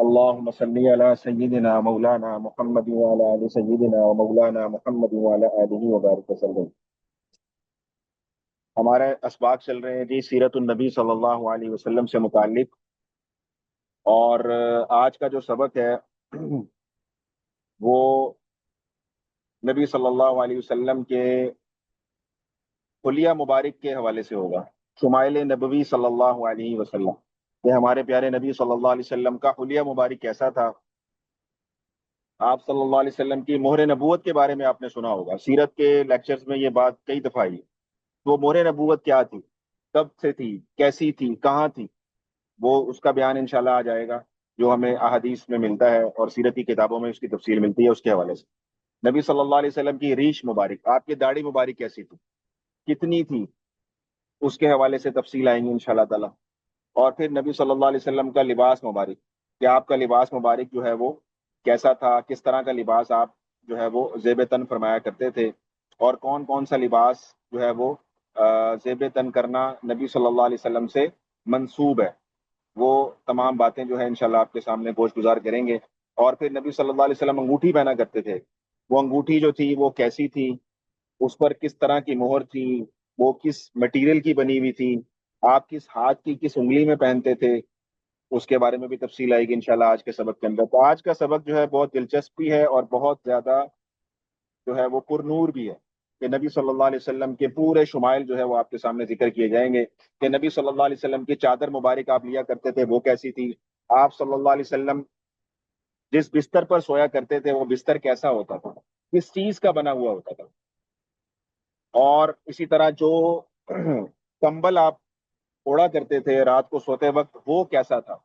اللهم صل على سيدنا مولانا محمد وعلى آل سيدنا ومولانا محمد وعلى آله وبارك وسلم۔ ہمارے اسباق چل رہے ہیں جی سیرت النبی صلی اللہ علیہ وسلم سے متعلق، اور آج کا جو سبق ہے وہ نبی صلی اللہ علیہ وسلم کے حلیہ مبارک کے حوالے سے ہوگا۔ شمائل نبوی صلی اللہ علیہ وسلم، کہ ہمارے پیارے نبی صلی اللہ علیہ وسلم کا حلیہ مبارک کیسا تھا۔ آپ صلی اللہ علیہ وسلم کی مہر نبوت کے بارے میں آپ نے سنا ہوگا، سیرت کے لیکچرز میں یہ بات کئی دفعہ آئی۔ وہ مہر نبوت کیا تھی، کب سے تھی، کیسی تھی، کہاں تھی، وہ اس کا بیان انشاءاللہ آ جائے گا، جو ہمیں احادیث میں ملتا ہے اور سیرتی کتابوں میں اس کی تفصیل ملتی ہے اس کے حوالے سے۔ نبی صلی اللہ علیہ وسلم کی ریش مبارک، آپ کی داڑھی مبارک کیسی تھی، کتنی تھی، اس کے حوالے سے تفصیل آئیں گی انشاءاللہ تعالی۔ اور پھر نبی صلی اللہ علیہ وسلم کا لباس مبارک، کہ آپ کا لباس مبارک جو ہے وہ کیسا تھا، کس طرح کا لباس آپ جو ہے وہ زیب تن فرمایا کرتے تھے، اور کون کون سا لباس جو ہے وہ زیب تن کرنا نبی صلی اللہ علیہ وسلم سے منسوب ہے، وہ تمام باتیں جو ہے انشاءاللہ آپ کے سامنے گوش گزار کریں گے۔ اور پھر نبی صلی اللہ علیہ وسلم انگوٹھی پہنا کرتے تھے، وہ انگوٹھی جو تھی وہ کیسی تھی، اس پر کس طرح کی مہر تھی، وہ کس مٹیریل کی بنی ہوئی تھی، آپ کس ہاتھ کی کس انگلی میں پہنتے تھے، اس کے بارے میں بھی تفصیل آئے گی انشاءاللہ آج کے سبق کے اندر۔ تو آج کا سبق جو ہے بہت دلچسپ بھی ہے اور بہت زیادہ جو ہے وہ پر نور بھی ہے، کہ نبی صلی اللہ علیہ وسلم کے پورے شمائل جو ہے وہ آپ کے سامنے ذکر کیے جائیں گے، کہ نبی صلی اللہ علیہ وسلم کی چادر مبارک آپ لیا کرتے تھے وہ کیسی تھی، آپ صلی اللہ علیہ وسلم جس بستر پر سویا کرتے تھے وہ بستر کیسا ہوتا تھا، کس چیز کا بنا ہوا ہوتا تھا، اور اسی طرح جو کمبل آپ اوڑا کرتے تھے رات کو سوتے وقت وہ کیسا تھا،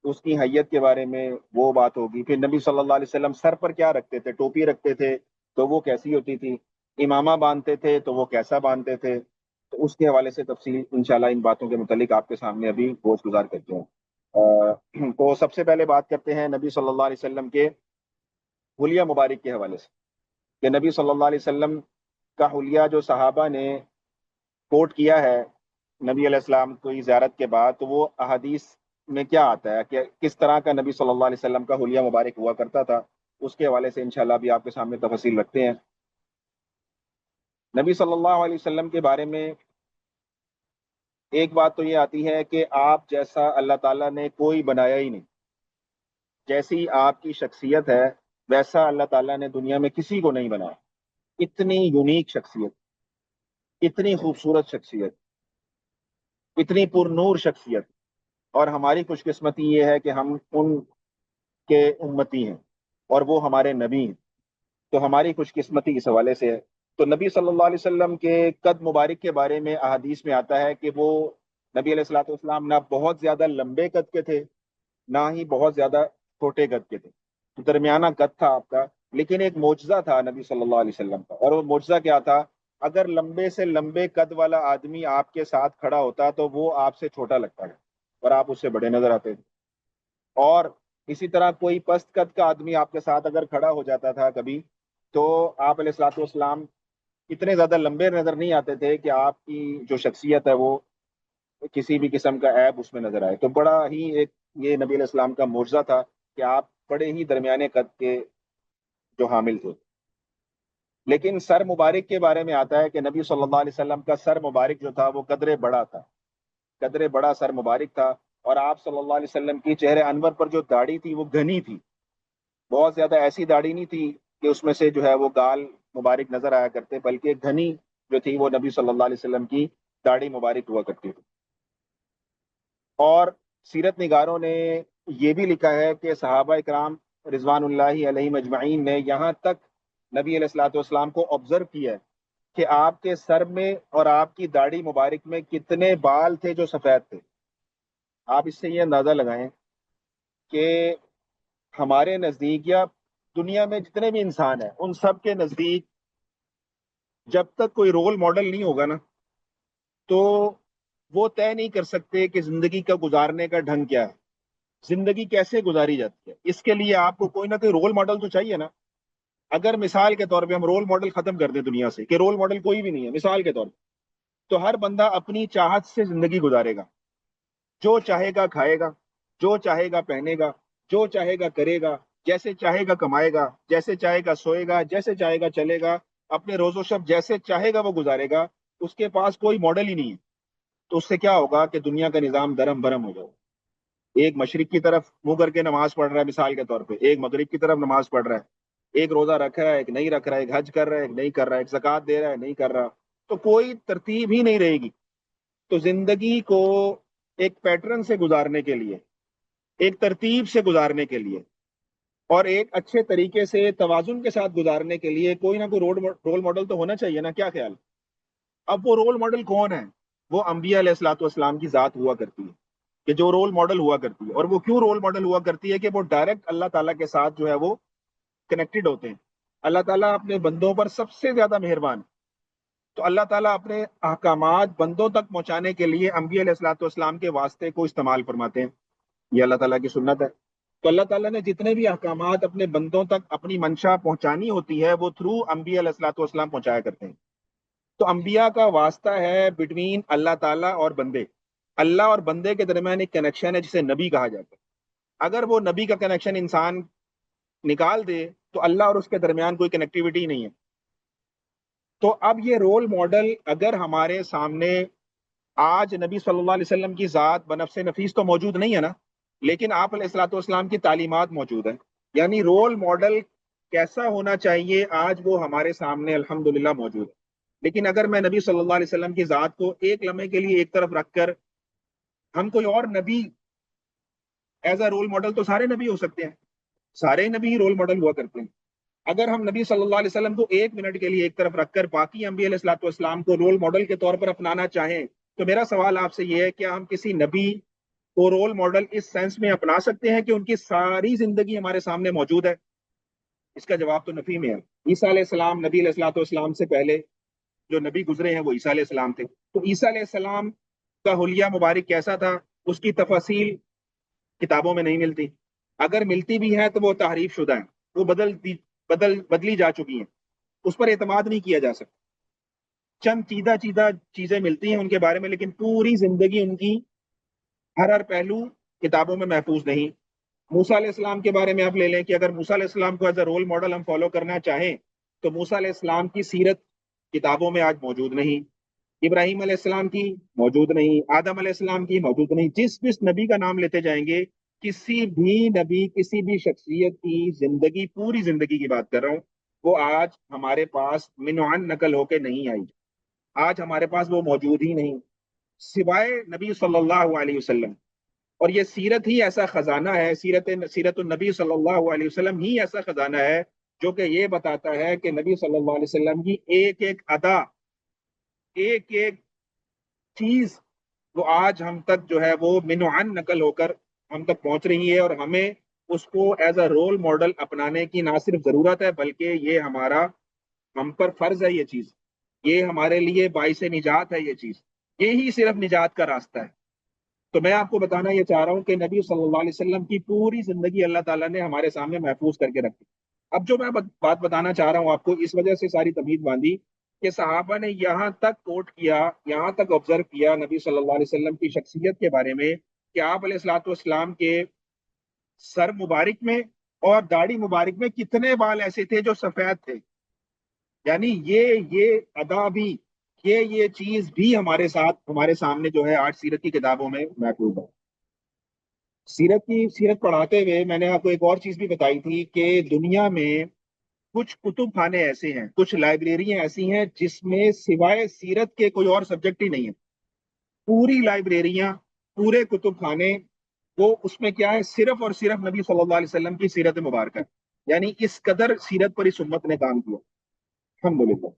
اس کی حیت کے بارے میں وہ بات ہوگی۔ پھر نبی صلی اللہ علیہ وسلم سر پر کیا رکھتے تھے، ٹوپی رکھتے تھے تو وہ کیسی ہوتی تھی، امامہ باندھتے تھے تو وہ کیسا باندھتے تھے، تو اس کے حوالے سے تفصیل انشاءاللہ ان باتوں کے متعلق آپ کے سامنے ابھی گوش گزار کرتے ہیں۔ تو سب سے پہلے بات کرتے ہیں نبی صلی اللہ علیہ وسلم کے حلیہ مبارک کے حوالے سے، کہ نبی صلی اللہ علیہ وسلم کا حلیہ جو صحابہ نے کوٹ کیا ہے نبی علیہ السلام کی زیارت کے بعد، تو وہ احادیث میں کیا آتا ہے کہ کس طرح کا نبی صلی اللہ علیہ وسلم کا حلیہ مبارک ہوا کرتا تھا، اس کے حوالے سے انشاءاللہ بھی آپ کے سامنے تفصیل رکھتے ہیں۔ نبی صلی اللہ علیہ وسلم کے بارے میں ایک بات تو یہ آتی ہے کہ آپ جیسا اللہ تعالیٰ نے کوئی بنایا ہی نہیں، جیسی آپ کی شخصیت ہے ویسا اللہ تعالیٰ نے دنیا میں کسی کو نہیں بنایا۔ اتنی یونیک شخصیت، اتنی خوبصورت شخصیت، اتنی پر نور شخصیت، اور ہماری خوش قسمتی یہ ہے کہ ہم ان کے امتی ہیں اور وہ ہمارے نبی ہیں، تو ہماری خوش قسمتی اس حوالے سے ہے۔ تو نبی صلی اللہ علیہ وسلم کے قد مبارک کے بارے میں احادیث میں آتا ہے کہ وہ نبی علیہ الصلوۃ والسلام نہ بہت زیادہ لمبے قد کے تھے، نہ ہی بہت زیادہ چھوٹے قد کے تھے، تو درمیانہ قد تھا آپ کا۔ لیکن ایک معجزہ تھا نبی صلی اللہ علیہ وسلم کا، اور وہ معجزہ کیا تھا، اگر لمبے سے لمبے قد والا آدمی آپ کے ساتھ کھڑا ہوتا تو وہ آپ سے چھوٹا لگتا ہے اور آپ اس سے بڑے نظر آتے تھے، اور اسی طرح کوئی پست قد کا آدمی آپ کے ساتھ اگر کھڑا ہو جاتا تھا کبھی، تو آپ علیہ الصلوۃ والسلام اتنے زیادہ لمبے نظر نہیں آتے تھے کہ آپ کی جو شخصیت ہے وہ کسی بھی قسم کا عیب اس میں نظر آئے۔ تو بڑا ہی ایک یہ نبی علیہ السلام کا معجزہ تھا کہ آپ بڑے ہی درمیانے قد کے جو حامل تھے۔ لیکن سر مبارک کے بارے میں آتا ہے کہ نبی صلی اللہ علیہ وسلم کا سر مبارک جو تھا وہ قدرے بڑا تھا، قدرے بڑا سر مبارک تھا، اور آپ صلی اللہ علیہ وسلم کی چہرے انور پر جو داڑھی تھی وہ گھنی تھی، بہت زیادہ ایسی داڑھی نہیں تھی کہ اس میں سے جو ہے وہ گال مبارک نظر آیا کرتے، بلکہ گھنی جو تھی وہ نبی صلی اللہ علیہ وسلم کی داڑھی مبارک ہوا کرتی تھی۔ اور سیرت نگاروں نے یہ بھی لکھا ہے کہ صحابہ اکرام رضوان اللہ علیہ مجمعین نے یہاں تک نبی علیہ الصلوۃ والسلام کو آبزرو کیا ہے کہ آپ کے سر میں اور آپ کی داڑھی مبارک میں کتنے بال تھے جو سفید تھے۔ آپ اس سے یہ اندازہ لگائیں کہ ہمارے نزدیک یا دنیا میں جتنے بھی انسان ہیں ان سب کے نزدیک جب تک کوئی رول ماڈل نہیں ہوگا نا، تو وہ طے نہیں کر سکتے کہ زندگی کا گزارنے کا ڈھنگ کیا ہے، زندگی کیسے گزاری جاتی ہے۔ اس کے لیے آپ کو کوئی نہ کوئی رول ماڈل تو چاہیے نا۔ اگر مثال کے طور پہ ہم رول ماڈل ختم کر دیں دنیا سے کہ رول ماڈل کوئی بھی نہیں ہے، مثال کے طور پہ، تو ہر بندہ اپنی چاہت سے زندگی گزارے گا، جو چاہے گا کھائے گا، جو چاہے گا پہنے گا، جو چاہے گا کرے گا، جیسے چاہے گا کمائے گا، جیسے چاہے گا سوئے گا، جیسے چاہے گا چلے گا، اپنے روز و شب جیسے چاہے گا وہ گزارے گا، اس کے پاس کوئی ماڈل ہی نہیں ہے، تو اس سے کیا ہوگا کہ دنیا کا نظام درم برم ہو جائے گا۔ ایک مشرق کی طرف منہ کر کے نماز پڑھ رہا ہے مثال کے طور پہ، ایک مغرب کی طرف نماز پڑھ رہا ہے، ایک روزہ رکھ رہا ہے، ایک نہیں رکھ رہا ہے، ایک حج کر رہا ہے، ایک نہیں کر رہا ہے، ایک زکوٰۃ دے رہا ہے، نہیں کر رہا، تو کوئی ترتیب ہی نہیں رہے گی۔ تو زندگی کو ایک پیٹرن سے گزارنے کے لیے، ایک ترتیب سے گزارنے کے لیے، اور ایک اچھے طریقے سے توازن کے ساتھ گزارنے کے لیے کوئی نہ کوئی رول ماڈل تو ہونا چاہیے نا، کیا خیال؟ اب وہ رول ماڈل کون ہے؟ وہ انبیاء علیہ الصلوۃ والسلام کی ذات ہوا کرتی ہے، کہ جو رول ماڈل ہوا کرتی ہے۔ اور وہ کیوں رول ماڈل ہوا کرتی ہے؟ کہ وہ ڈائریکٹ اللہ تعالیٰ کے ساتھ جو ہے وہ کنیکٹڈ ہوتے ہیں۔ اللہ تعالیٰ اپنے بندوں پر سب سے زیادہ مہربان، تو اللہ تعالیٰ اپنے احکامات بندوں تک پہنچانے کے لیے انبیاء علیہ الصلوۃ والسلام کے واسطے کو استعمال فرماتے ہیں۔ یہ اللہ تعالیٰ کی سنت ہے۔ تو اللہ تعالیٰ نے جتنے بھی احکامات اپنے بندوں تک اپنی منشا پہنچانی ہوتی ہے وہ تھرو انبیاء علیہ الصلوۃ والسلام پہنچایا کرتے ہیں۔ تو انبیاء کا واسطہ ہے بٹوین اللہ تعالیٰ اور بندے، اللہ اور بندے کے درمیان ایک کنیکشن ہے جسے نبی کہا جاتا ہے۔ اگر وہ نبی کا کنیکشن انسان نکال دے تو اللہ اور اس کے درمیان کوئی کنیکٹیوٹی نہیں ہے۔ تو اب یہ رول ماڈل اگر ہمارے سامنے آج نبی صلی اللہ علیہ وسلم کی ذات بنفس نفیس تو موجود نہیں ہے نا، لیکن آپ علیہ الصلوۃ والسلام کی تعلیمات موجود ہیں، یعنی رول ماڈل کیسا ہونا چاہیے آج وہ ہمارے سامنے الحمدللہ موجود ہے۔ لیکن اگر میں نبی صلی اللہ علیہ وسلم کی ذات کو ایک لمحے کے لیے ایک طرف رکھ کر ہم کوئی اور نبی ایز اے رول ماڈل، تو سارے نبی ہو سکتے ہیں، سارے نبی رول ماڈل ہوا کرتے ہیں۔ اگر ہم نبی صلی اللہ علیہ وسلم کو ایک منٹ کے لیے ایک طرف رکھ کر باقی انبیاء علیہ الصلوۃ والسلام کو رول ماڈل کے طور پر اپنانا چاہیں تو میرا سوال آپ سے یہ ہے، کیا ہم کسی نبی کو رول ماڈل اس سینس میں اپنا سکتے ہیں کہ ان کی ساری زندگی ہمارے سامنے موجود ہے؟ اس کا جواب تو نفی میں ہے۔ عیسیٰ علیہ السلام نبی علیہ الصلوۃ والسلام سے پہلے جو نبی گزرے ہیں وہ عیسیٰ علیہ السلام تھے، تو عیسیٰ علیہ السلام کا حلیہ مبارک کیسا تھا اس کی تفاصیل کتابوں میں نہیں ملتی، اگر ملتی بھی ہیں تو وہ تحریف شدہ ہیں، وہ بدلی جا چکی ہیں، اس پر اعتماد نہیں کیا جا سکتا۔ چند چیدہ چیدہ چیزیں ملتی ہیں ان کے بارے میں، لیکن پوری زندگی ان کی ہر پہلو کتابوں میں محفوظ نہیں۔ موسیٰ علیہ السلام کے بارے میں آپ لے لیں کہ اگر موسیٰ علیہ السلام کو ایز اے رول ماڈل ہم فالو کرنا چاہیں تو موسیٰ علیہ السلام کی سیرت کتابوں میں آج موجود نہیں، ابراہیم علیہ السلام کی موجود نہیں، آدم علیہ السلام کی موجود نہیں۔ جس نبی کا نام لیتے جائیں گے، کسی بھی نبی کسی بھی شخصیت کی زندگی، پوری زندگی کی بات کر رہا ہوں، وہ آج ہمارے پاس منعن نقل ہو کے نہیں آئی، آج ہمارے پاس وہ موجود ہی نہیں سوائے نبی صلی اللہ علیہ وسلم۔ اور یہ سیرت ہی ایسا خزانہ ہے، سیرت النبی صلی اللہ علیہ وسلم ہی ایسا خزانہ ہے جو کہ یہ بتاتا ہے کہ نبی صلی اللہ علیہ وسلم کی ایک ایک ادا، ایک ایک چیز وہ آج ہم تک جو ہے وہ منعن نقل ہو کر ہم تک پہنچ رہی ہے، اور ہمیں اس کو ایز اے رول ماڈل اپنانے کی نہ صرف ضرورت ہے بلکہ یہ ہم پر فرض ہے، یہ چیز یہ ہمارے لیے باعث نجات ہے، یہ چیز یہی صرف نجات کا راستہ ہے۔ تو میں آپ کو بتانا یہ چاہ رہا ہوں کہ نبی صلی اللہ علیہ وسلم کی پوری زندگی اللہ تعالیٰ نے ہمارے سامنے محفوظ کر کے رکھی۔ اب جو میں بات بتانا چاہ رہا ہوں آپ کو، اس وجہ سے ساری تمہید باندھی کہ صحابہ نے یہاں تک کوٹ کیا، یہاں تک آبزرو کیا نبی صلی اللہ علیہ وسلم کی شخصیت کے بارے میں کہ آپ علیہ الصلوۃ والسلام کے سر مبارک میں اور داڑھی مبارک میں کتنے بال ایسے تھے جو سفید تھے، یعنی یہ ادا بھی، یہ چیز بھی ہمارے ساتھ ہمارے سامنے جو ہے آج سیرت کی کتابوں میں محفوظ ہے۔ سیرت پڑھاتے ہوئے میں نے آپ کو ایک اور چیز بھی بتائی تھی کہ دنیا میں کچھ کتب خانے ایسے ہیں، کچھ لائبریریاں ایسی ہیں جس میں سوائے سیرت کے کوئی اور سبجیکٹ ہی نہیں ہے۔ پوری لائبریریاں، پورے کتب خانے، وہ اس میں کیا ہے، صرف اور صرف نبی صلی اللہ علیہ وسلم کی سیرت مبارکہ، یعنی اس قدر سیرت پر اس امت نے کام کیا الحمدللہ۔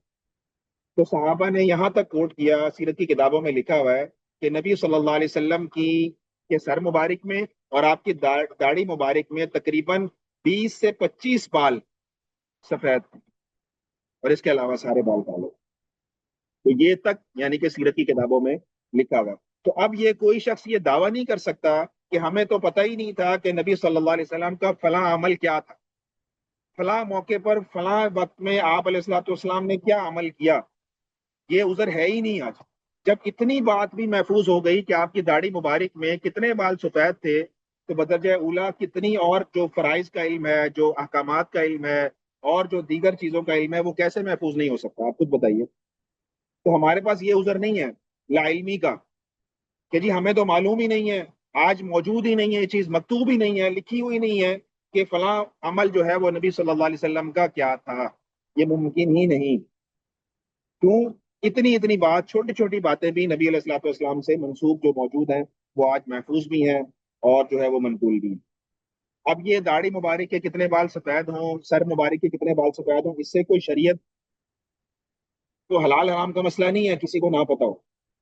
تو صحابہ نے یہاں تک کوٹ کیا، سیرت کی کتابوں میں لکھا ہوا ہے کہ نبی صلی اللہ علیہ وسلم کے سر مبارک میں اور آپ کی داڑھی مبارک میں تقریباً 20 سے 25 بال سفید تھے، اور اس کے علاوہ سارے بال کالے۔ تو یہ تک یعنی کہ سیرت کی کتابوں میں لکھا ہوا۔ تو اب یہ کوئی شخص یہ دعویٰ نہیں کر سکتا کہ ہمیں تو پتہ ہی نہیں تھا کہ نبی صلی اللہ علیہ وسلم کا فلاں عمل کیا تھا، فلاں موقع پر فلاں وقت میں آپ علیہ الصلوۃ والسلام نے کیا عمل کیا، یہ عذر ہے ہی نہیں آج۔ جب اتنی بات بھی محفوظ ہو گئی کہ آپ کی داڑھی مبارک میں کتنے بال سفید تھے، تو بدرجہ اولا کتنی اور جو فرائض کا علم ہے، جو احکامات کا علم ہے، اور جو دیگر چیزوں کا علم ہے، وہ کیسے محفوظ نہیں ہو سکتا؟ آپ خود بتائیے۔ تو ہمارے پاس یہ عذر نہیں ہے لا علمی کا کہ جی ہمیں تو معلوم ہی نہیں ہے، آج موجود ہی نہیں ہے، یہ چیز مکتوب ہی نہیں ہے، لکھی ہوئی نہیں ہے کہ فلاں عمل جو ہے وہ نبی صلی اللہ علیہ وسلم کا کیا تھا۔ یہ ممکن ہی نہیں۔ کیوں؟ اتنی اتنی بات، چھوٹی چھوٹی باتیں بھی نبی علیہ الصلوۃ والسلام سے منسوب جو موجود ہیں وہ آج محفوظ بھی ہیں اور جو ہے وہ منقول بھی ہیں۔ اب یہ داڑھی مبارک کے کتنے بال سفید ہوں، سر مبارک کے کتنے بال سفید ہوں، اس سے کوئی شریعت تو حلال حرام کا مسئلہ نہیں ہے کسی کو نہ پتا ہو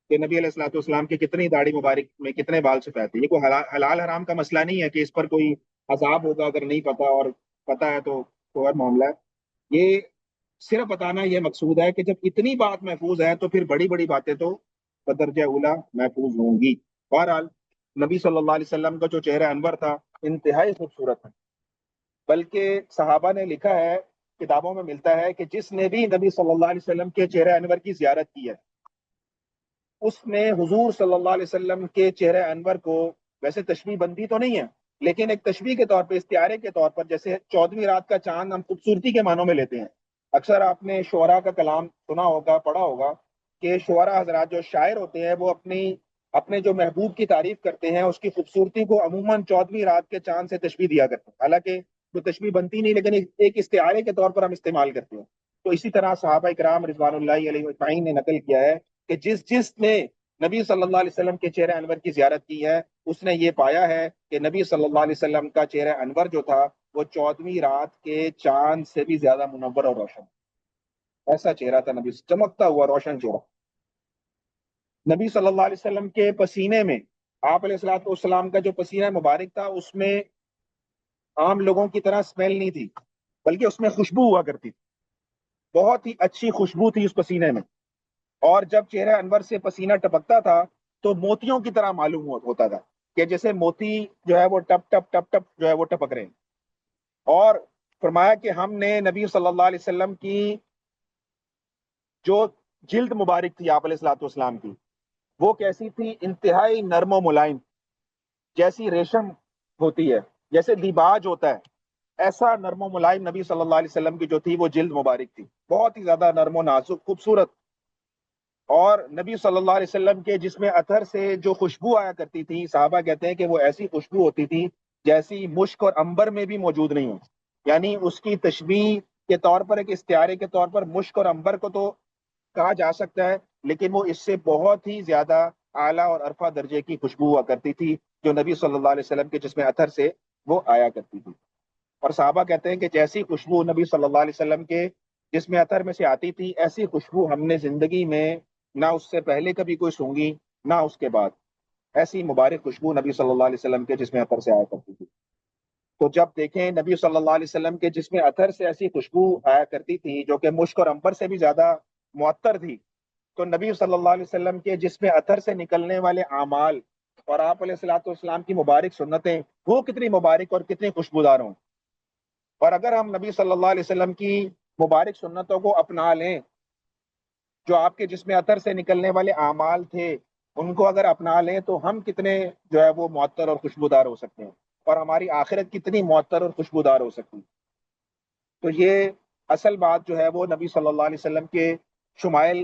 کہ نبی علیہ الصلوۃ والسلام کے کتنی داڑھی مبارک میں کتنے بال سفید تھے۔ یہ کوئی حلال حرام کا مسئلہ نہیں ہے کہ اس پر کوئی عذاب ہوگا اگر نہیں پتا، اور پتا ہے تو اور معاملہ ہے۔ یہ صرف بتانا یہ مقصود ہے کہ جب اتنی بات محفوظ ہے تو پھر بڑی بڑی باتیں تو بدرجہ اولا محفوظ ہوں گی۔ بہرحال نبی صلی اللہ علیہ وسلم کا جو چہرہ انور تھا انتہائی خوبصورت ہے، بلکہ صحابہ نے لکھا ہے، کتابوں میں ملتا ہے کہ جس نے بھی نبی صلی اللہ علیہ وسلم کے چہرہ انور کی زیارت کی ہے، اس نے حضور صلی اللہ علیہ وسلم کے چہرہ انور کو، ویسے تشبیہ بندی تو نہیں ہے لیکن ایک تشبیہ کے طور پہ، استعارے کے طور پر، جیسے 14ویں رات کا چاند ہم خوبصورتی کے معنوں میں لیتے ہیں۔ اکثر آپ نے شعراء کا کلام سنا ہوگا، پڑھا ہوگا کہ شعراء حضرات جو شاعر ہوتے ہیں وہ اپنے جو محبوب کی تعریف کرتے ہیں اس کی خوبصورتی کو عموماً 14ویں رات کے چاند سے تشبیہ دیا کرتے ہیں، حالانکہ وہ تشبیہ بنتی نہیں لیکن ایک استعارے کے طور پر ہم استعمال کرتے ہیں۔ تو اسی طرح صحابہ کرام رضوان اللہ علیہ اجمعین نے نقل کیا ہے کہ جس نے نبی صلی اللہ علیہ وسلم کے چہرہ انور کی زیارت کی ہے، اس نے یہ پایا ہے کہ نبی صلی اللہ علیہ وسلم کا چہرہ انور جو تھا وہ 14ویں رات کے چاند سے بھی زیادہ منور اور روشن، ایسا چہرہ تھا نبی، چمکتا ہوا روشن چہرہ۔ نبی صلی اللہ علیہ وسلم کے پسینے میں، آپ علیہ الصلوۃ والسلام کا جو پسینہ مبارک تھا اس میں عام لوگوں کی طرح اسمیل نہیں تھی، بلکہ اس میں خوشبو ہوا کرتی تھی، بہت ہی اچھی خوشبو تھی اس پسینے میں، اور جب چہرہ انور سے پسینہ ٹپکتا تھا تو موتیوں کی طرح معلوم ہوتا تھا کہ جیسے موتی جو ہے وہ ٹپ ٹپ ٹپ ٹپ جو ہے وہ ٹپک رہے ہیں۔ اور فرمایا کہ ہم نے نبی صلی اللہ علیہ وسلم کی جو جلد مبارک تھی آپ علیہ الصلوۃ والسلام کی، وہ کیسی تھی؟ انتہائی نرم و ملائم، جیسی ریشم ہوتی ہے، جیسے دیباج ہوتا ہے، ایسا نرم و ملائم نبی صلی اللہ علیہ وسلم کی جو تھی وہ جلد مبارک تھی، بہت ہی زیادہ نرم و نازک خوبصورت۔ اور نبی صلی اللہ علیہ وسلم کے جسم اطہر سے جو خوشبو آیا کرتی تھی، صحابہ کہتے ہیں کہ وہ ایسی خوشبو ہوتی تھی جیسی مشک اور عنبر میں بھی موجود نہیں ہو۔ یعنی اس کی تشبیہ کے طور پر، ایک استعارے کے طور پر مشک اور عنبر کو تو کہا جا سکتا ہے، لیکن وہ اس سے بہت ہی زیادہ اعلیٰ اور عرفہ درجے کی خوشبو ہوا کرتی تھی جو نبی صلی اللہ علیہ وسلم کے جسم اطہر سے وہ آیا کرتی تھی۔ اور صحابہ کہتے ہیں کہ جیسی خوشبو نبی صلی اللہ علیہ وسلم کے جسم اطہر میں سے آتی تھی، ایسی خوشبو ہم نے زندگی میں نہ اس سے پہلے کبھی کوئی سونگی نہ اس کے بعد، ایسی مبارک خوشبو نبی صلی اللہ علیہ وسلم کے جسم اطہر سے آیا کرتی تھی۔ تو جب دیکھیں نبی صلی اللہ علیہ وسلم کے جسم اطہر سے ایسی خوشبو آیا کرتی تھی جو کہ مشک اور عنبر سے بھی زیادہ معطر تھی، تو نبی صلی اللہ علیہ وسلم کے جسم اطہر سے نکلنے والے اعمال اور آپ علیہ الصلوۃ والسلام کی مبارک سنتیں وہ کتنی مبارک اور کتنی خوشبودار ہوں۔ اور اگر ہم نبی صلی اللہ علیہ وسلم کی مبارک سنتوں کو اپنا لیں، جو آپ کے جسم اطہر سے نکلنے والے اعمال تھے ان کو اگر اپنا لیں، تو ہم کتنے جو ہے وہ معطر اور خوشبودار ہو سکتے ہیں، اور ہماری آخرت کتنی معطر اور خوشبودار ہو سکتی ہے۔ تو یہ اصل بات جو ہے وہ نبی صلی اللہ علیہ وسلم کے شمائل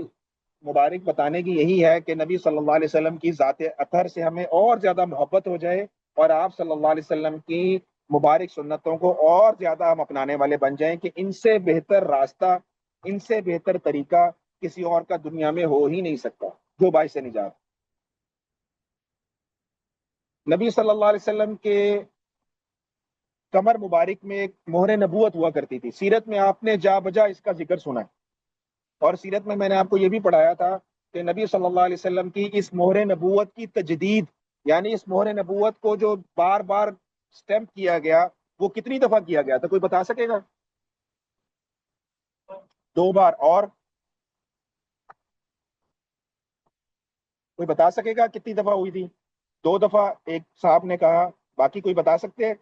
مبارک بتانے کی یہی ہے کہ نبی صلی اللہ علیہ وسلم کی ذات اطہر سے ہمیں اور زیادہ محبت ہو جائے، اور آپ صلی اللہ علیہ وسلم کی مبارک سنتوں کو اور زیادہ ہم اپنانے والے بن جائیں کہ ان سے بہتر راستہ، ان سے بہتر طریقہ کسی اور کا دنیا میں ہو ہی نہیں سکتا جو باعث نجات۔ نبی صلی اللہ علیہ وسلم کے کمر مبارک میں ایک مہر نبوت ہوا کرتی تھی، سیرت میں آپ نے جا بجا اس کا ذکر سنا ہے، اور سیرت میں نے آپ کو یہ بھی پڑھایا تھا کہ نبی صلی اللہ علیہ وسلم کی اس مہر نبوت کی تجدید، یعنی اس مہر نبوت کو جو بار بار سٹیمپ کیا گیا وہ کتنی دفعہ کیا گیا تھا؟ کوئی بتا سکے گا؟ 2 بار۔ اور کوئی بتا سکے گا کتنی دفعہ ہوئی تھی؟ 2 دفعہ ایک صاحب نے کہا، باقی کوئی بتا سکتے ہیں؟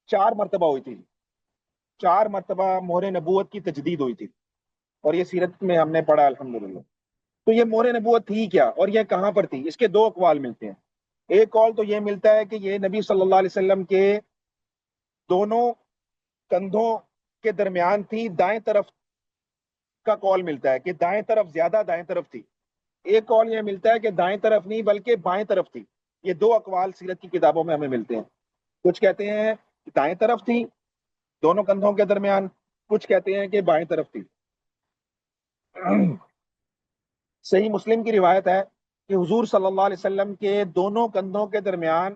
4 مرتبہ ہوئی تھی، 4 مرتبہ مہر نبوت کی تجدید ہوئی تھی، اور یہ سیرت میں ہم نے پڑھا الحمدللہ۔ تو یہ مہر نبوت تھی کیا اور یہ کہاں پر تھی؟ اس کے 2 اقوال ملتے ہیں۔ ایک قول تو یہ ملتا ہے کہ یہ نبی صلی اللہ علیہ وسلم کے دونوں کندھوں کے درمیان تھی، دائیں طرف کا قول ملتا ہے کہ دائیں طرف، زیادہ دائیں طرف تھی۔ ایک قول یہ ملتا ہے کہ دائیں طرف نہیں بلکہ بائیں طرف تھی۔ یہ دو اقوال سیرت کی کتابوں میں ہمیں ملتے ہیں۔ کچھ کہتے ہیں کہ دائیں طرف تھی دونوں کندھوں کے درمیان، کچھ کہتے ہیں کہ بائیں طرف تھی۔ صحیح مسلم کی روایت ہے کہ حضور صلی اللہ علیہ وسلم کے دونوں کندھوں کے درمیان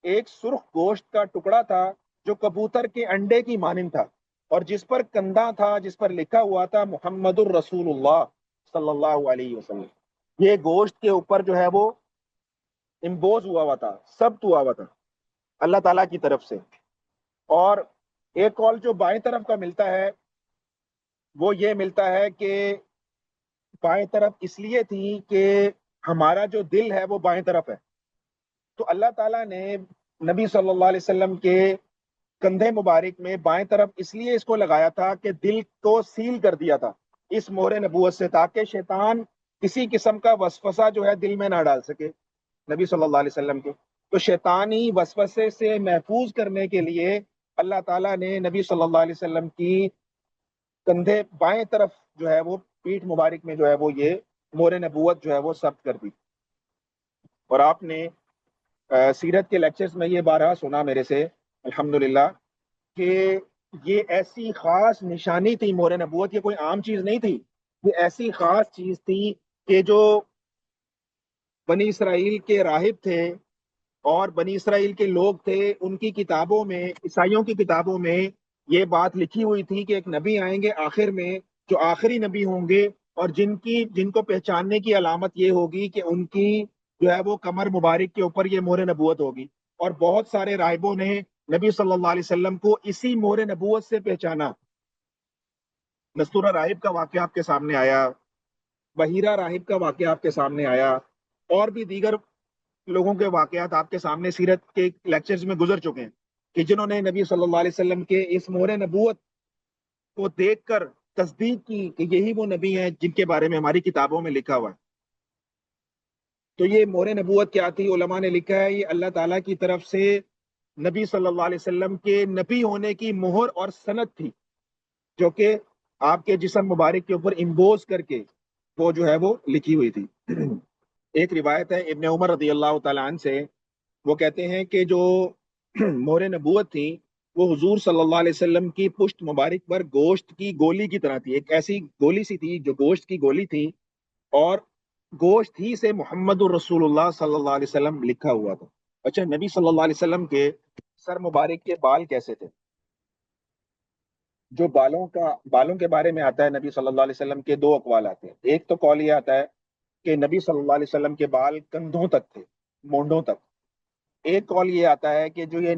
ایک سرخ گوشت کا ٹکڑا تھا جو کبوتر کے انڈے کی مانند تھا، اور جس پر کندھا تھا جس پر لکھا ہوا تھا محمد الرسول اللہ صلی اللہ علیہ وسلم۔ یہ گوشت کے اوپر جو ہے وہ امبوز ہوا ہوا تھا، ثبت ہوا ہوا تھا اللہ تعالیٰ کی طرف سے۔ اور ایک قول جو بائیں طرف کا ملتا ہے وہ یہ ملتا ہے کہ بائیں طرف اس لیے تھی کہ ہمارا جو دل ہے وہ بائیں طرف ہے، تو اللہ تعالیٰ نے نبی صلی اللہ علیہ وسلم کے کندھے مبارک میں بائیں طرف اس لیے اس کو لگایا تھا کہ دل کو سیل کر دیا تھا اس مہر نبوت سے، تاکہ شیطان کسی قسم کا وسوسہ جو ہے دل میں نہ ڈال سکے نبی صلی اللہ علیہ وسلم کے۔ تو شیطانی وسوسے سے محفوظ کرنے کے لیے اللہ تعالیٰ نے نبی صلی اللہ علیہ وسلم کی کندھے بائیں طرف جو ہے وہ پیٹھ مبارک میں جو ہے وہ یہ مہر نبوت جو ہے وہ ثبت کر دی۔ اور آپ نے سیرت کے لیکچرز میں یہ بارہا سنا میرے سے الحمدللہ کہ یہ ایسی خاص نشانی تھی مہر نبوت، یہ کوئی عام چیز نہیں تھی، یہ ایسی خاص چیز تھی کہ جو بنی اسرائیل کے راہب تھے اور بنی اسرائیل کے لوگ تھے، ان کی کتابوں میں، عیسائیوں کی کتابوں میں یہ بات لکھی ہوئی تھی کہ ایک نبی آئیں گے آخر میں جو آخری نبی ہوں گے، اور جن کو پہچاننے کی علامت یہ ہوگی کہ ان کی جو ہے وہ کمر مبارک کے اوپر یہ مہر نبوت ہوگی۔ اور بہت سارے راہبوں نے نبی صلی اللہ علیہ وسلم کو اسی مہر نبوت سے پہچانا۔ نستورہ راہب کا واقعہ آپ کے سامنے آیا، بحیرہ راہب کا واقعہ آپ کے سامنے آیا، اور بھی دیگر لوگوں کے واقعات آپ کے سامنے سیرت کے لیکچرز میں گزر چکے ہیں کہ جنہوں نے نبی صلی اللہ علیہ وسلم کے اس مہر نبوت کو دیکھ کر تصدیق کی کہ یہی وہ نبی ہیں جن کے بارے میں ہماری کتابوں میں لکھا ہوا ہے۔ تو یہ مہر نبوت کیا تھی؟ علماء نے لکھا ہے یہ اللہ تعالیٰ کی طرف سے نبی صلی اللہ علیہ وسلم کے نبی ہونے کی مہر اور سند تھی، جو کہ آپ کے جسم مبارک کے اوپر امبوز کر کے وہ جو ہے وہ لکھی ہوئی تھی۔ ایک روایت ہے ابن عمر رضی اللہ تعالیٰ عنہ سے، وہ کہتے ہیں کہ جو مہر نبوت تھی وہ حضور صلی اللہ علیہ وسلم کی پشت مبارک پر گوشت کی گولی کی طرح تھی، ایک ایسی گولی سی تھی جو گوشت کی گولی تھی، اور گوشت ہی سے محمد الرسول اللہ صلی اللہ علیہ وسلم لکھا ہوا تھا۔ اچھا، نبی صلی اللہ علیہ وسلم کے سر مبارک کے بال کیسے تھے؟ جو بالوں کے بارے میں آتا ہے نبی صلی اللہ علیہ وسلم کے دو اقوال آتے ہیں۔ ایک تو قول یہ آتا ہے کہ نبی صلی اللہ علیہ وسلم کے بال کندھوں تک تھے، مونڈوں تک۔ ایک قول یہ آتا ہے کہ جو یہ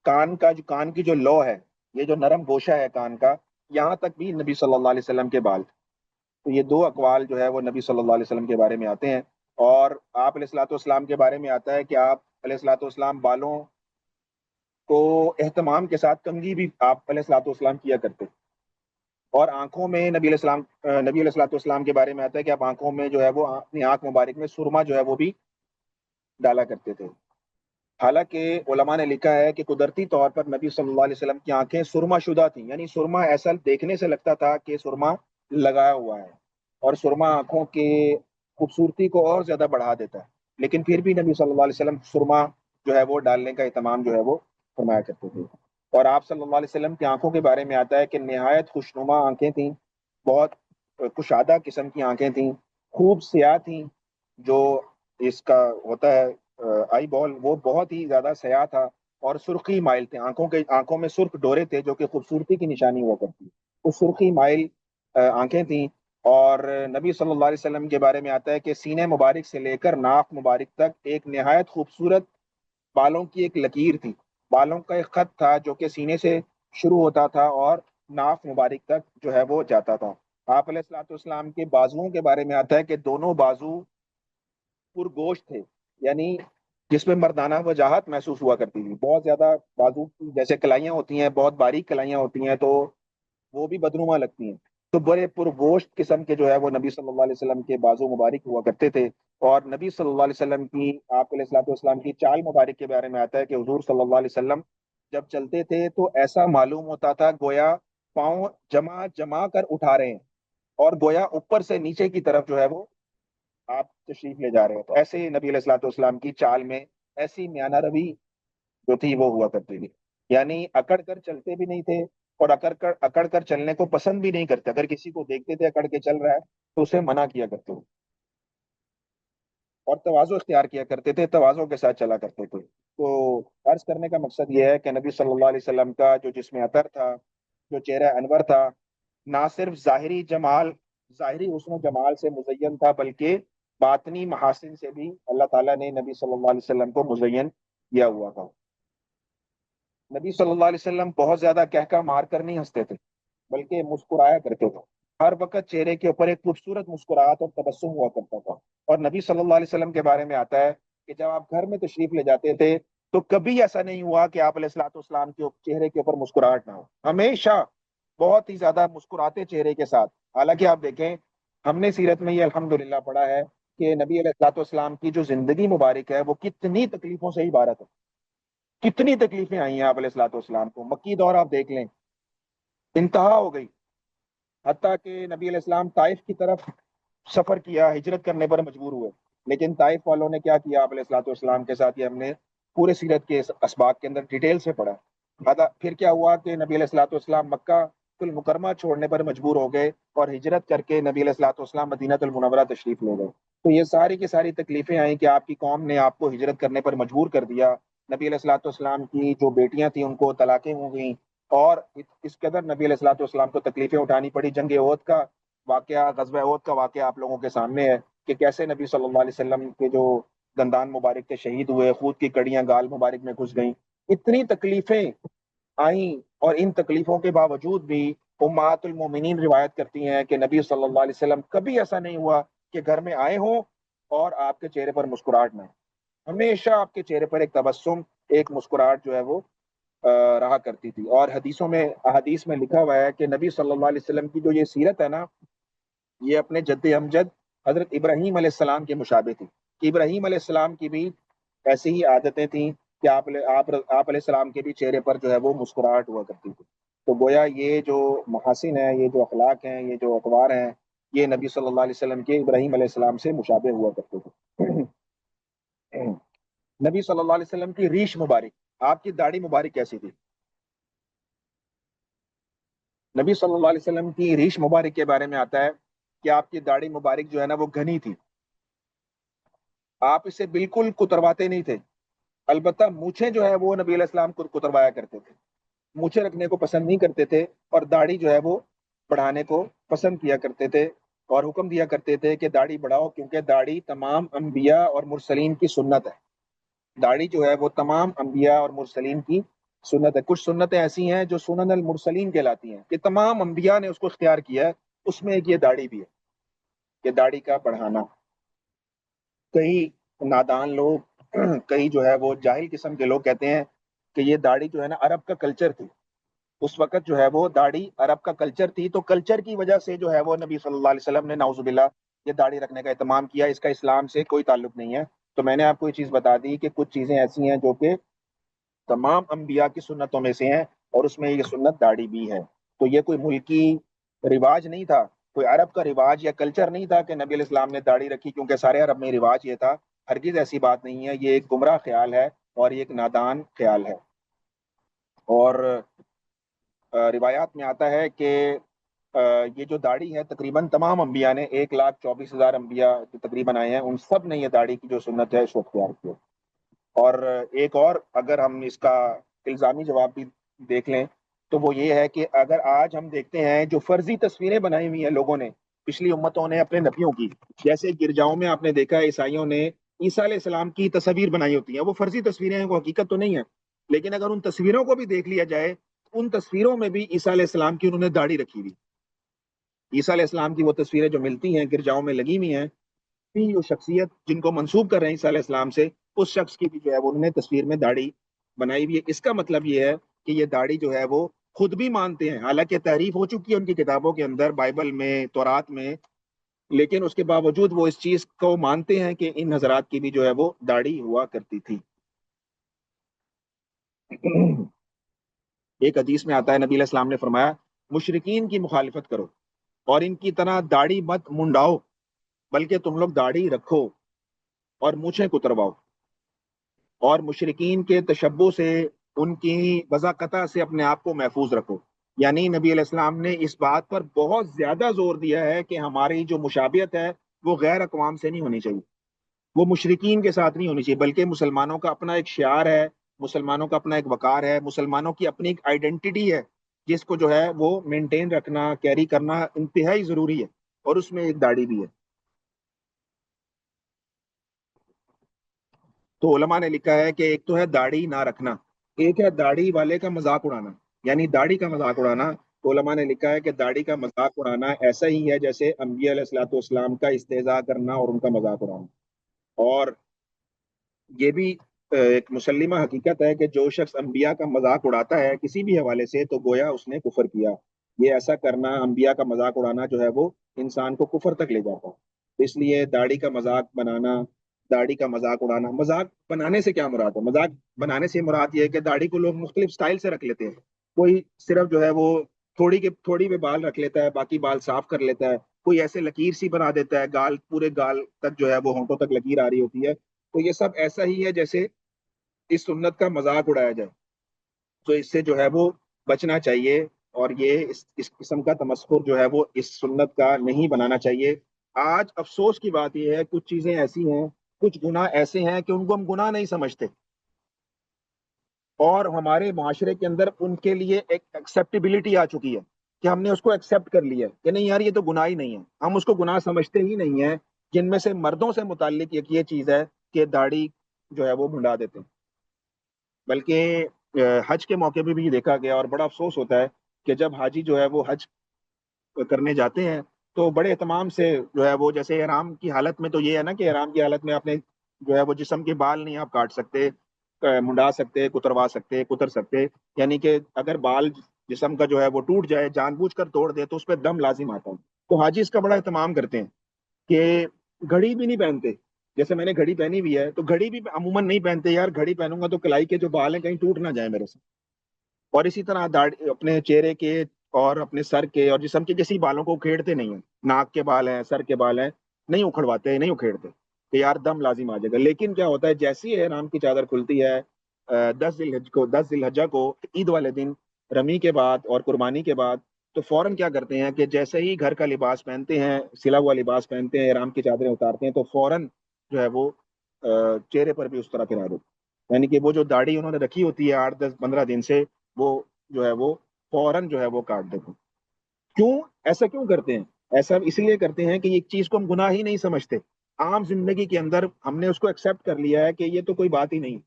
کان کی جو لو ہے، یہ جو نرم گوشہ ہے کان کا، یہاں تک بھی نبی صلی اللہ علیہ وسلم کے بال تھے۔ تو یہ دو اقوال جو ہے وہ نبی صلی اللہ علیہ وسلم کے بارے میں آتے ہیں۔ اور آپ علیہ الصلوۃ والسلام کے بارے میں آتا ہے کہ آپ علیہ الصلوۃ والسلام بالوں کو اہتمام کے ساتھ کنگھی بھی آپ علیہ الصلوۃ والسلام کیا کرتے۔ اور آنکھوں میں نبی علیہ الصلوۃ والسلام کے بارے میں آتا ہے کہ آپ آنکھوں میں جو ہے وہ اپنی آنکھ مبارک میں سرما جو ہے وہ بھی ڈالا کرتے تھے۔ حالانکہ علماء نے لکھا ہے کہ قدرتی طور پر نبی صلی اللہ علیہ وسلم کی آنکھیں سرما شدہ تھیں، یعنی سرما ایسا دیکھنے سے لگتا تھا کہ سرما لگایا ہوا ہے، اور سرما آنکھوں کی خوبصورتی کو اور زیادہ بڑھا دیتا ہے، لیکن پھر بھی نبی صلی اللہ علیہ وسلم سرما جو ہے وہ ڈالنے کا اہتمام جو ہے وہ فرمایا کرتے تھے۔ اور آپ صلی اللہ علیہ وسلم کی آنکھوں کے بارے میں آتا ہے کہ نہایت خوشنما آنکھیں تھیں، بہت کشادہ قسم کی آنکھیں تھیں، خوب سیاہ تھیں، جو اس کا ہوتا ہے آئی بال، وہ بہت ہی زیادہ سیاہ تھا، اور سرخی مائل تھے، آنکھوں میں سرخ ڈورے تھے جو کہ خوبصورتی کی نشانی ہوا کرتی، وہ سرخی مائل آنکھیں تھیں۔ اور نبی صلی اللہ علیہ وسلم کے بارے میں آتا ہے کہ سینے مبارک سے لے کر ناک مبارک تک ایک نہایت خوبصورت بالوں کی ایک لکیر تھی، بالوں کا ایک خط تھا جو کہ سینے سے شروع ہوتا تھا اور ناک مبارک تک جو ہے وہ جاتا تھا۔ آپ علیہ الصلوۃ والسلام کے بازوؤں کے بارے میں آتا ہے کہ دونوں بازو پرگوشت تھے، یعنی جس میں مردانہ وجاہت محسوس ہوا کرتی تھی، بہت زیادہ بازو کی جیسے کلائیاں ہوتی ہیں، بہت باریک کلائیاں ہوتی ہیں، تو وہ بھی بدنما لگتی ہیں۔ تو بڑے پرگوشت قسم کے جو ہے وہ نبی صلی اللہ علیہ وسلم کے بازو مبارک ہوا کرتے تھے۔ اور نبی صلی اللہ علیہ وسلم کی، آپ علیہ الصلوۃ والسلام کی چال مبارک کے بارے میں آتا ہے کہ حضور صلی اللہ علیہ وسلم جب چلتے تھے تو ایسا معلوم ہوتا تھا گویا پاؤں جما جما کر اٹھا رہے ہیں، اور گویا اوپر سے نیچے کی طرف جو ہے وہ آپ تشریف لے جا رہے ہیں. تو ایسے ہی نبی علیہ الصلوۃ والسلام کی چال میں ایسی میانہ روی جو تھی وہ ہوا کرتی تھی. یعنی اکڑ کر چلتے بھی نہیں تھے، اور اکڑ کر چلنے کو پسند بھی نہیں کرتے. اگر کسی کو دیکھتے تھے اکڑ کے چل رہا ہے تو اسے منع کیا کرتے تھے، اور تواضع اختیار کیا کرتے تھے، تواضع کے ساتھ چلا کرتے تھے. تو عرض کرنے کا مقصد یہ ہے کہ نبی صلی اللہ علیہ وسلم کا جو جسم اطہر تھا، جو چہرہ انور تھا، نہ صرف ظاہری جمال، ظاہری حسن و جمال سے مزین تھا، بلکہ باطنی محاسن سے بھی اللہ تعالیٰ نے نبی صلی اللہ علیہ وسلم کو مزین کیا ہوا تھا. نبی صلی اللہ علیہ وسلم بہت زیادہ کہکا مار کر نہیں ہنستے تھے، بلکہ مسکرایا کرتے تھے. ہر وقت چہرے کے اوپر ایک خوبصورت مسکراہٹ اور تبسم ہوا کرتا تھا. اور نبی صلی اللہ علیہ وسلم کے بارے میں آتا ہے کہ جب آپ گھر میں تشریف لے جاتے تھے تو کبھی ایسا نہیں ہوا کہ آپ علیہ الصلوۃ والسلام کے چہرے کے اوپر مسکراہٹ نہ ہو. ہمیشہ بہت ہی زیادہ مسکراتے چہرے کے ساتھ. حالانکہ آپ دیکھیں، ہم نے سیرت میں یہ الحمدللہ پڑھا ہے کہ نبی علیہ الصلوۃ والسلام کی جو زندگی مبارک ہے وہ کتنی تکلیفوں سے عبارت ہے. کتنی تکلیفیں آئی ہیں آپ علیہ الصلوۃ والسلام کو. مکی دور آپ دیکھ لیں، انتہا ہو گئی. حتیٰ کہ نبی علیہ السلام طائف کی طرف سفر کیا، ہجرت کرنے پر مجبور ہوئے. لیکن طائف والوں نے کیا کیا آپ علیہ الصلوۃ والسلام کے ساتھ، یہ ہم نے پورے سیرت کے اسباق کے اندر ڈیٹیل سے پڑھا. پھر کیا ہوا کہ نبی علیہ الصلوۃ والسلام مکہ المکرمہ چھوڑنے پر مجبور ہو گئے، اور ہجرت کر کے نبی علیہ الصلوۃ والسلام مدینہ المنورہ تشریف لے گئے. تو یہ ساری کی ساری تکلیفیں آئیں کہ آپ کی قوم نے آپ کو ہجرت کرنے پر مجبور کر دیا. نبی علیہ الصلوۃ والسلام کی جو بیٹیاں تھیں ان کو طلاقیں ہو گئیں، اور اس قدر نبی علیہ الصلوۃ والسلام کو تکلیفیں اٹھانی پڑی. جنگ احد کا واقعہ، غزوہ احد کا واقعہ آپ لوگوں کے سامنے ہے کہ کیسے نبی صلی اللہ علیہ وسلم کے جو دندان مبارک کے شہید ہوئے، خود کی کڑیاں گال مبارک میں گھس گئیں. اتنی تکلیفیں آئیں، اور ان تکلیفوں کے باوجود بھی امہات المومنین روایت کرتی ہیں کہ نبی صلی اللہ علیہ وسلم کبھی ایسا نہیں ہوا کہ گھر میں آئے ہوں اور آپ کے چہرے پر مسکراہٹ نہ ہو. ہمیشہ آپ کے چہرے پر ایک تبسم، ایک مسکراہٹ جو ہے وہ رہا کرتی تھی. اور احادیث میں لکھا ہوا ہے کہ نبی صلی اللہ علیہ وسلم کی جو یہ سیرت ہے نا، یہ اپنے جد امجد حضرت ابراہیم علیہ السلام کے مشابہ تھی. کہ ابراہیم علیہ السلام کی بھی ایسی ہی عادتیں تھیں کہ آپ علیہ السلام کے بھی چہرے پر جو ہے وہ مسکراہٹ ہوا کرتی تھی. تو گویا یہ جو محاسن ہیں، یہ جو اخلاق ہیں، یہ جو اطوار ہیں، یہ نبی صلی اللہ علیہ وسلم کے ابراہیم علیہ السلام سے مشابہ ہوا کرتے تھے. نبی صلی اللہ علیہ وسلم کی ریش مبارک، آپ کی داڑھی مبارک کیسی تھی؟ نبی صلی اللہ علیہ وسلم کی ریش مبارک کے بارے میں آتا ہے کہ آپ کی داڑھی مبارک جو ہے نا وہ گھنی تھی. آپ اسے بالکل کترواتے نہیں تھے. البتہ مونچھیں جو ہے وہ نبی علیہ السلام کو کتروایا کرتے تھے. مونچھیں رکھنے کو پسند نہیں کرتے تھے، اور داڑھی جو ہے وہ بڑھانے کو پسند کیا کرتے تھے، اور حکم دیا کرتے تھے کہ داڑھی بڑھاؤ، کیونکہ داڑھی تمام انبیاء اور مرسلین کی سنت ہے. داڑھی جو ہے وہ تمام انبیاء اور مرسلین کی سنت ہے. کچھ سنتیں ایسی ہیں جو سنن المرسلین کہلاتی ہیں کہ تمام انبیاء نے اس کو اختیار کیا ہے. اس میں ایک یہ داڑھی بھی ہے کہ داڑھی کا بڑھانا. کئی نادان لوگ کئی جو ہے وہ جاہل قسم کے لوگ کہتے ہیں کہ یہ داڑھی جو ہے نا عرب کا کلچر تھی. اس وقت جو ہے وہ داڑھی عرب کا کلچر تھی، تو کلچر کی وجہ سے جو ہے وہ نبی صلی اللہ علیہ وسلم نے نعوذ باللہ یہ داڑھی رکھنے کا اہتمام کیا. اس کا اسلام سے کوئی تعلق نہیں ہے. تو میں نے آپ کو یہ چیز بتا دی کہ کچھ چیزیں ایسی ہیں جو کہ تمام انبیاء کی سنتوں میں سے ہیں، اور اس میں یہ سنت داڑھی بھی ہے. تو یہ کوئی ملکی رواج نہیں تھا، کوئی عرب کا رواج یا کلچر نہیں تھا کہ نبی علیہ السلام نے داڑھی رکھی کیونکہ سارے عرب میں رواج یہ تھا. ہرگز ایسی بات نہیں ہے. یہ ایک گمراہ خیال ہے، اور یہ ایک نادان خیال ہے. اور روایات میں آتا ہے کہ یہ جو داڑھی ہے تقریباً تمام انبیاء نے 1,24,000 انبیاء جو تقریباً آئے ہیں ان سب نے یہ داڑھی کی جو سنت ہے اس کو اختیار کیا. اور ایک اور اگر ہم اس کا الزامی جواب بھی دیکھ لیں تو وہ یہ ہے کہ اگر آج ہم دیکھتے ہیں جو فرضی تصویریں بنائی ہوئی ہیں لوگوں نے، پچھلی امتوں نے اپنے نبیوں کی، جیسے گرجاؤں میں آپ نے دیکھا ہے عیسائیوں نے عیسیٰ علیہ السلام کی تصاویر بنائی ہوتی ہیں. وہ فرضی تصویریں ہیں، وہ حقیقت تو نہیں ہے. لیکن اگر ان تصویروں کو بھی دیکھ لیا جائے، ان تصویروں میں بھی عیسیٰ علیہ السلام کی انہوں نے داڑھی رکھی ہوئی. عیسیٰ علیہ السلام کی وہ تصویریں جو ملتی ہیں گرجاؤں میں لگی ہوئی ہیں، وہ شخصیت جن کو منسوب کر رہے ہیں عیسیٰ علیہ السلام سے، اس شخص کی بھی جو ہے وہ انہوں نے تصویر میں داڑھی بنائی ہوئی ہے. اس کا مطلب یہ ہے کہ یہ داڑھی جو ہے وہ خود بھی مانتے ہیں، حالانکہ تحریف ہو چکی ہے ان کی کتابوں کے اندر، بائبل میں، تورات میں. لیکن اس کے باوجود وہ اس چیز کو مانتے ہیں کہ ان حضرات کی بھی جو ہے وہ داڑھی ہوا کرتی تھی۔ ایک حدیث میں آتا ہے، نبی علیہ السلام نے فرمایا مشرکین کی مخالفت کرو اور ان کی طرح داڑھی مت منڈاؤ، بلکہ تم لوگ داڑھی رکھو اور مونچھیں کترواؤ، اور مشرکین کے تشبہ سے، ان کی وضاقتہ سے اپنے آپ کو محفوظ رکھو۔ یعنی نبی علیہ السلام نے اس بات پر بہت زیادہ زور دیا ہے کہ ہماری جو مشابہت ہے وہ غیر اقوام سے نہیں ہونی چاہیے، وہ مشرکین کے ساتھ نہیں ہونی چاہیے، بلکہ مسلمانوں کا اپنا ایک شعار ہے، مسلمانوں کا اپنا ایک وقار ہے، مسلمانوں کی اپنی ایک آئیڈینٹی ہے، جس کو جو ہے وہ مینٹین رکھنا، کیری کرنا انتہائی ضروری ہے، اور اس میں ایک داڑھی بھی ہے۔ تو علماء نے لکھا ہے کہ ایک تو ہے داڑھی نہ رکھنا، ایک ہے داڑھی والے کا مذاق اڑانا، یعنی داڑھی کا مذاق اڑانا۔ تو علماء نے لکھا ہے کہ داڑھی کا مذاق اڑانا ایسا ہی ہے جیسے انبیاء علیہ الصلوۃ والسلام کا استہزاء کرنا اور ان کا مذاق اڑانا۔ اور یہ بھی ایک مسلمہ حقیقت ہے کہ جو شخص انبیاء کا مذاق اڑاتا ہے کسی بھی حوالے سے تو گویا اس نے کفر کیا۔ یہ ایسا کرنا، انبیاء کا مذاق اڑانا جو ہے وہ انسان کو کفر تک لے جاتا ہے۔ اس لیے داڑھی کا مذاق بنانا، داڑھی کا مذاق اڑانا، مذاق بنانے سے کیا مراد ہے؟ مذاق بنانے سے مراد یہ ہے کہ داڑھی کو لوگ مختلف سٹائل سے رکھ لیتے ہیں۔ کوئی صرف جو ہے وہ تھوڑی میں بال رکھ لیتا ہے، باقی بال صاف کر لیتا ہے، کوئی ایسے لکیر سی بنا دیتا ہے، گال پورے گال تک جو ہے وہ ہونٹوں تک لکیر آ رہی ہوتی ہے۔ تو یہ سب ایسا ہی ہے جیسے اس سنت کا مذاق اڑایا جائے، تو اس سے جو ہے وہ بچنا چاہیے، اور یہ اس قسم کا تمسخر جو ہے وہ اس سنت کا نہیں بنانا چاہیے۔ آج افسوس کی بات یہ ہے کچھ چیزیں ایسی ہیں، کچھ گناہ ایسے ہیں کہ ان کو ہم گناہ نہیں سمجھتے، اور ہمارے معاشرے کے اندر ان کے لیے ایک ایکسیپٹیبلٹی آ چکی ہے کہ ہم نے اس کو ایکسیپٹ کر لیا کہ نہیں یار یہ تو گناہ ہی نہیں ہے، ہم اس کو گناہ سمجھتے ہی نہیں ہیں۔ جن میں سے مردوں سے متعلق ایک یہ چیز ہے کہ داڑھی جو ہے وہ منڈا دیتے ہیں، بلکہ حج کے موقع پہ بھی یہ دیکھا گیا، اور بڑا افسوس ہوتا ہے کہ جب حاجی جو ہے وہ حج کرنے جاتے ہیں تو بڑے اہتمام سے جو ہے وہ، جیسے احرام کی حالت میں تو یہ ہے نا کہ احرام کی حالت میں آپ نے جو ہے وہ جسم کے بال نہیں آپ کاٹ سکتے، منڈا سکتے، کتروا سکتے، کتر سکتے، یعنی کہ اگر بال جسم کا جو ہے وہ ٹوٹ جائے، جان بوجھ کر توڑ دے تو اس پہ دم لازم آتا ہے۔ تو حاجی اس کا بڑا اہتمام کرتے ہیں کہ گھڑی بھی نہیں پہنتے۔ جیسے میں نے گھڑی پہنی ہوئی ہے تو گھڑی بھی عموماً نہیں پہنتے، یار گھڑی پہنوں گا تو کلائی کے جو بال ہیں کہیں ٹوٹ نہ جائے میرے سے۔ اور اسی طرح داڑھی اپنے چہرے کے اور اپنے سر کے اور جسم کے کسی بالوں کو اکھیڑتے نہیں ہیں، ناک کے بال ہیں، سر کے بال ہیں، نہیں اکھڑواتے، نہیں اکھیڑتے کہ یار دم لازم آ جائے گا۔ لیکن کیا ہوتا ہے جیسی احرام کی چادر کھلتی ہے 10 ذی الحجہ کو عید والے دن، رمی کے بعد اور قربانی کے بعد، تو فوراً کیا کرتے ہیں کہ جیسے ہی گھر کا لباس پہنتے ہیں، سلا ہوا لباس پہنتے ہیں، احرام کی چادریں اتارتے ہیں، تو فوراً جو ہے وہ چہرے پر بھی اس طرح پھرا دیتے ہیں۔ یعنی کہ وہ جو داڑھی انہوں نے رکھی ہوتی ہے 8 10 15 دن سے، وہ جو ہے وہ فوراً جو ہے وہ کاٹ دیتے ہیں۔ کیوں ایسا کیوں کرتے ہیں؟ ایسا اس لیے کرتے ہیں کہ یہ چیز کو ہم گناہ ہی نہیں سمجھتے، عام زندگی کے اندر ہم نے اس کو ایکسیپٹ کر لیا ہے کہ یہ تو کوئی بات ہی نہیں۔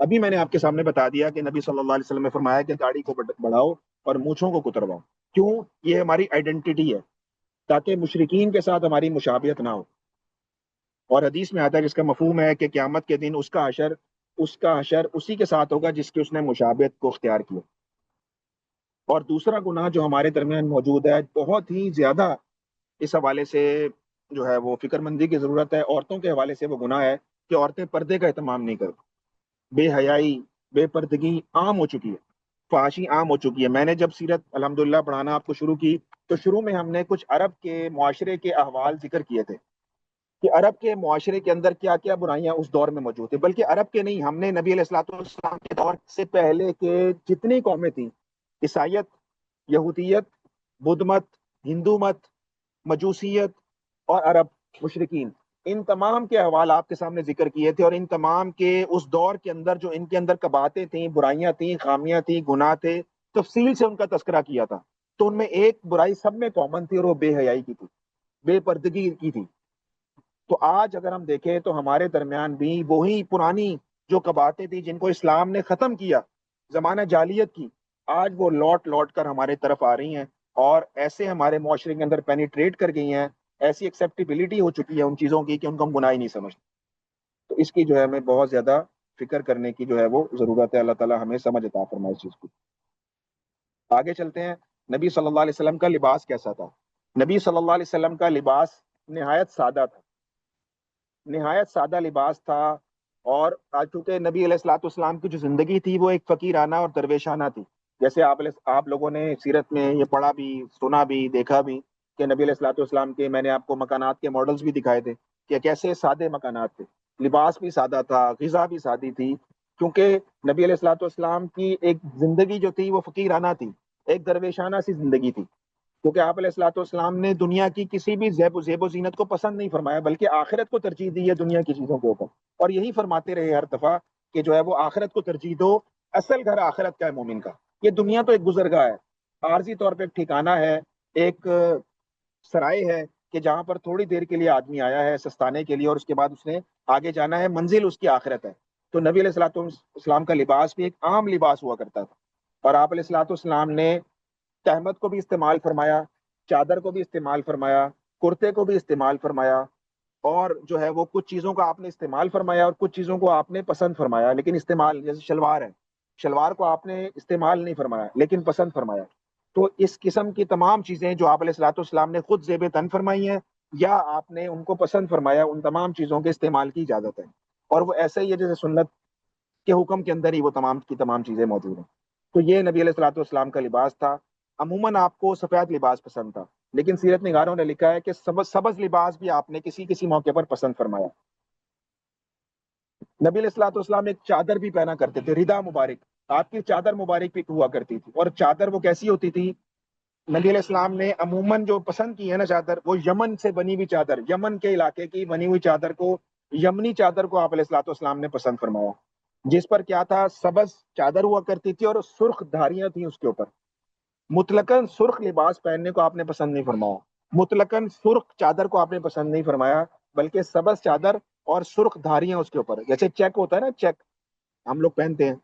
ابھی میں نے آپ کے سامنے بتا دیا کہ نبی صلی اللہ علیہ وسلم نے فرمایا کہ داڑھی کو بڑھاؤ اور مونچھوں کو کترواؤ۔ کیوں؟ یہ ہماری آئیڈینٹی ہے، تاکہ مشرکین کے ساتھ ہماری مشابہت نہ ہو۔ اور حدیث میں آتا ہے جس کا مفہوم ہے کہ قیامت کے دن اس کا حشر اسی کے ساتھ ہوگا جس کی اس نے مشابہت کو اختیار کیا۔ اور دوسرا گناہ جو ہمارے درمیان موجود ہے بہت ہی زیادہ، اس حوالے سے جو ہے وہ فکر مندی کی ضرورت ہے، عورتوں کے حوالے سے وہ گناہ ہے کہ عورتیں پردے کا اہتمام نہیں کرتی۔ بے حیائی، بے پردگی عام ہو چکی ہے، فحاشی عام ہو چکی ہے۔ میں نے جب سیرت الحمدللہ پڑھانا آپ کو شروع کی تو شروع میں ہم نے کچھ عرب کے معاشرے کے احوال ذکر کیے تھے کہ عرب کے معاشرے کے اندر کیا کیا برائیاں اس دور میں موجود تھیں، بلکہ عرب کے نہیں، ہم نے نبی علیہ الصلوۃ والسلام کے دور سے پہلے کے جتنی قومیں تھیں، عیسائیت، یہودیت، بدھ مت، ہندو مت، مجوسیت اور عرب مشرکین، ان تمام کے احوال آپ کے سامنے ذکر کیے تھے، اور ان تمام کے اس دور کے اندر جو ان کے اندر کباہتیں تھیں، برائیاں تھیں، خامیاں تھیں، گناہ تھے، تفصیل سے ان کا تذکرہ کیا تھا۔ تو ان میں ایک برائی سب میں کامن تھی، اور وہ بے حیائی کی تھی، بے پردگی کی تھی۔ تو آج اگر ہم دیکھیں تو ہمارے درمیان بھی وہی پرانی جو کباہتیں تھیں جن کو اسلام نے ختم کیا زمانہ جاہلیت کی، آج وہ لوٹ لوٹ کر ہمارے طرف آ رہی ہیں، اور ایسے ہمارے معاشرے کے اندر پینیٹریٹ کر گئی ہیں، ایسی ایکسیپٹیبلٹی ہو چکی ہے ان چیزوں کی کہ ان کو ہم گناہ ہی نہیں سمجھتے۔ تو اس کی جو ہے ہمیں بہت زیادہ فکر کرنے کی جو ہے وہ ضرورت ہے۔ اللہ تعالیٰ ہمیں سمجھ عطا فرمائے اس چیز کو۔ آگے چلتے ہیں، نبی صلی اللہ علیہ وسلم کا لباس کیسا تھا؟ نبی صلی اللہ علیہ وسلم کا لباس نہایت سادہ تھا، نہایت سادہ لباس تھا. اور چونکہ نبی علیہ الصلوۃ والسلام کی جو زندگی تھی وہ ایک فقیرانہ اور درویشانہ تھی. جیسے آپ لوگوں نے سیرت میں یہ پڑھا بھی، سنا بھی، دیکھا بھی کہ نبی علیہ الصلوۃ والسلام کے، میں نے آپ کو مکانات کے ماڈلز بھی دکھائے تھے کہ کیسے سادے مکانات تھے. لباس بھی سادہ تھا، غذا بھی سادی تھی، کیونکہ نبی علیہ الصلوۃ والسلام کی ایک زندگی جو تھی وہ فقیرانہ تھی، ایک درویشانہ سی زندگی تھی. کیونکہ آپ علیہ الصلوۃ والسلام نے دنیا کی کسی بھی زیب و زینت کو پسند نہیں فرمایا، بلکہ آخرت کو ترجیح دی ہے دنیا کی چیزوں کے اوپر. اور یہی فرماتے رہے ہر دفعہ کہ جو ہے وہ آخرت کو ترجیح دو، اصل گھر آخرت کا ہے مومن کا. یہ دنیا تو ایک گزرگاہ ہے، عارضی طور پہ ایک ٹھکانہ ہے، ایک سرائے ہے کہ جہاں پر تھوڑی دیر کے لیے آدمی آیا ہے سستانے کے لیے، اور اس کے بعد اس نے آگے جانا ہے، منزل اس کی آخرت ہے. تو نبی علیہ الصلوۃ والسلام کا لباس بھی ایک عام لباس ہوا کرتا تھا. اور آپ علیہ الصلوۃ والسلام نے تہمت کو بھی استعمال فرمایا، چادر کو بھی استعمال فرمایا، کرتے کو بھی استعمال فرمایا، اور جو ہے وہ کچھ چیزوں کو آپ نے استعمال فرمایا اور کچھ چیزوں کو آپ نے پسند فرمایا. لیکن استعمال، جیسے شلوار ہے، شلوار کو آپ نے استعمال نہیں فرمایا لیکن پسند فرمایا. تو اس قسم کی تمام چیزیں جو آپ علیہ الصلوۃ والسلام نے خود زیب تن فرمائی ہیں یا آپ نے ان کو پسند فرمایا، ان تمام چیزوں کے استعمال کی اجازت ہے. اور وہ ایسے ہی ہے جیسے سنت کے حکم کے اندر ہی وہ تمام کی تمام چیزیں موجود ہیں. تو یہ نبی علیہ الصلوۃ والسلام کا لباس تھا. عموماً آپ کو سفید لباس پسند تھا، لیکن سیرت نگاروں نے لکھا ہے کہ سبز لباس بھی آپ نے کسی کسی موقع پر پسند فرمایا. نبی علیہ الصلوۃ والسلام ایک چادر بھی پہنا کرتے تھے، ردا مبارک. آپ کی چادر مبارک بھی ہوا کرتی تھی. اور چادر وہ کیسی ہوتی تھی؟ نبی علیہ السلام نے عموماً جو پسند کی ہے نا چادر، وہ یمن سے بنی ہوئی چادر، یمن کے علاقے کی بنی ہوئی چادر کو، یمنی چادر کو آپ علیہ الصلوۃ والسلام نے پسند فرمایا، جس پر کیا تھا؟ سبز چادر ہوا کرتی تھی اور سرخ دھاریاں تھیں اس کے اوپر. مطلقاً سرخ لباس پہننے کو آپ نے پسند نہیں فرمایا، مطلقاً سرخ چادر کو آپ نے پسند نہیں فرمایا، بلکہ سبز چادر اور سرخ دھاریاں اس کے اوپر. جیسے چیک ہوتا ہے نا، چیک ہم لوگ پہنتے ہیں،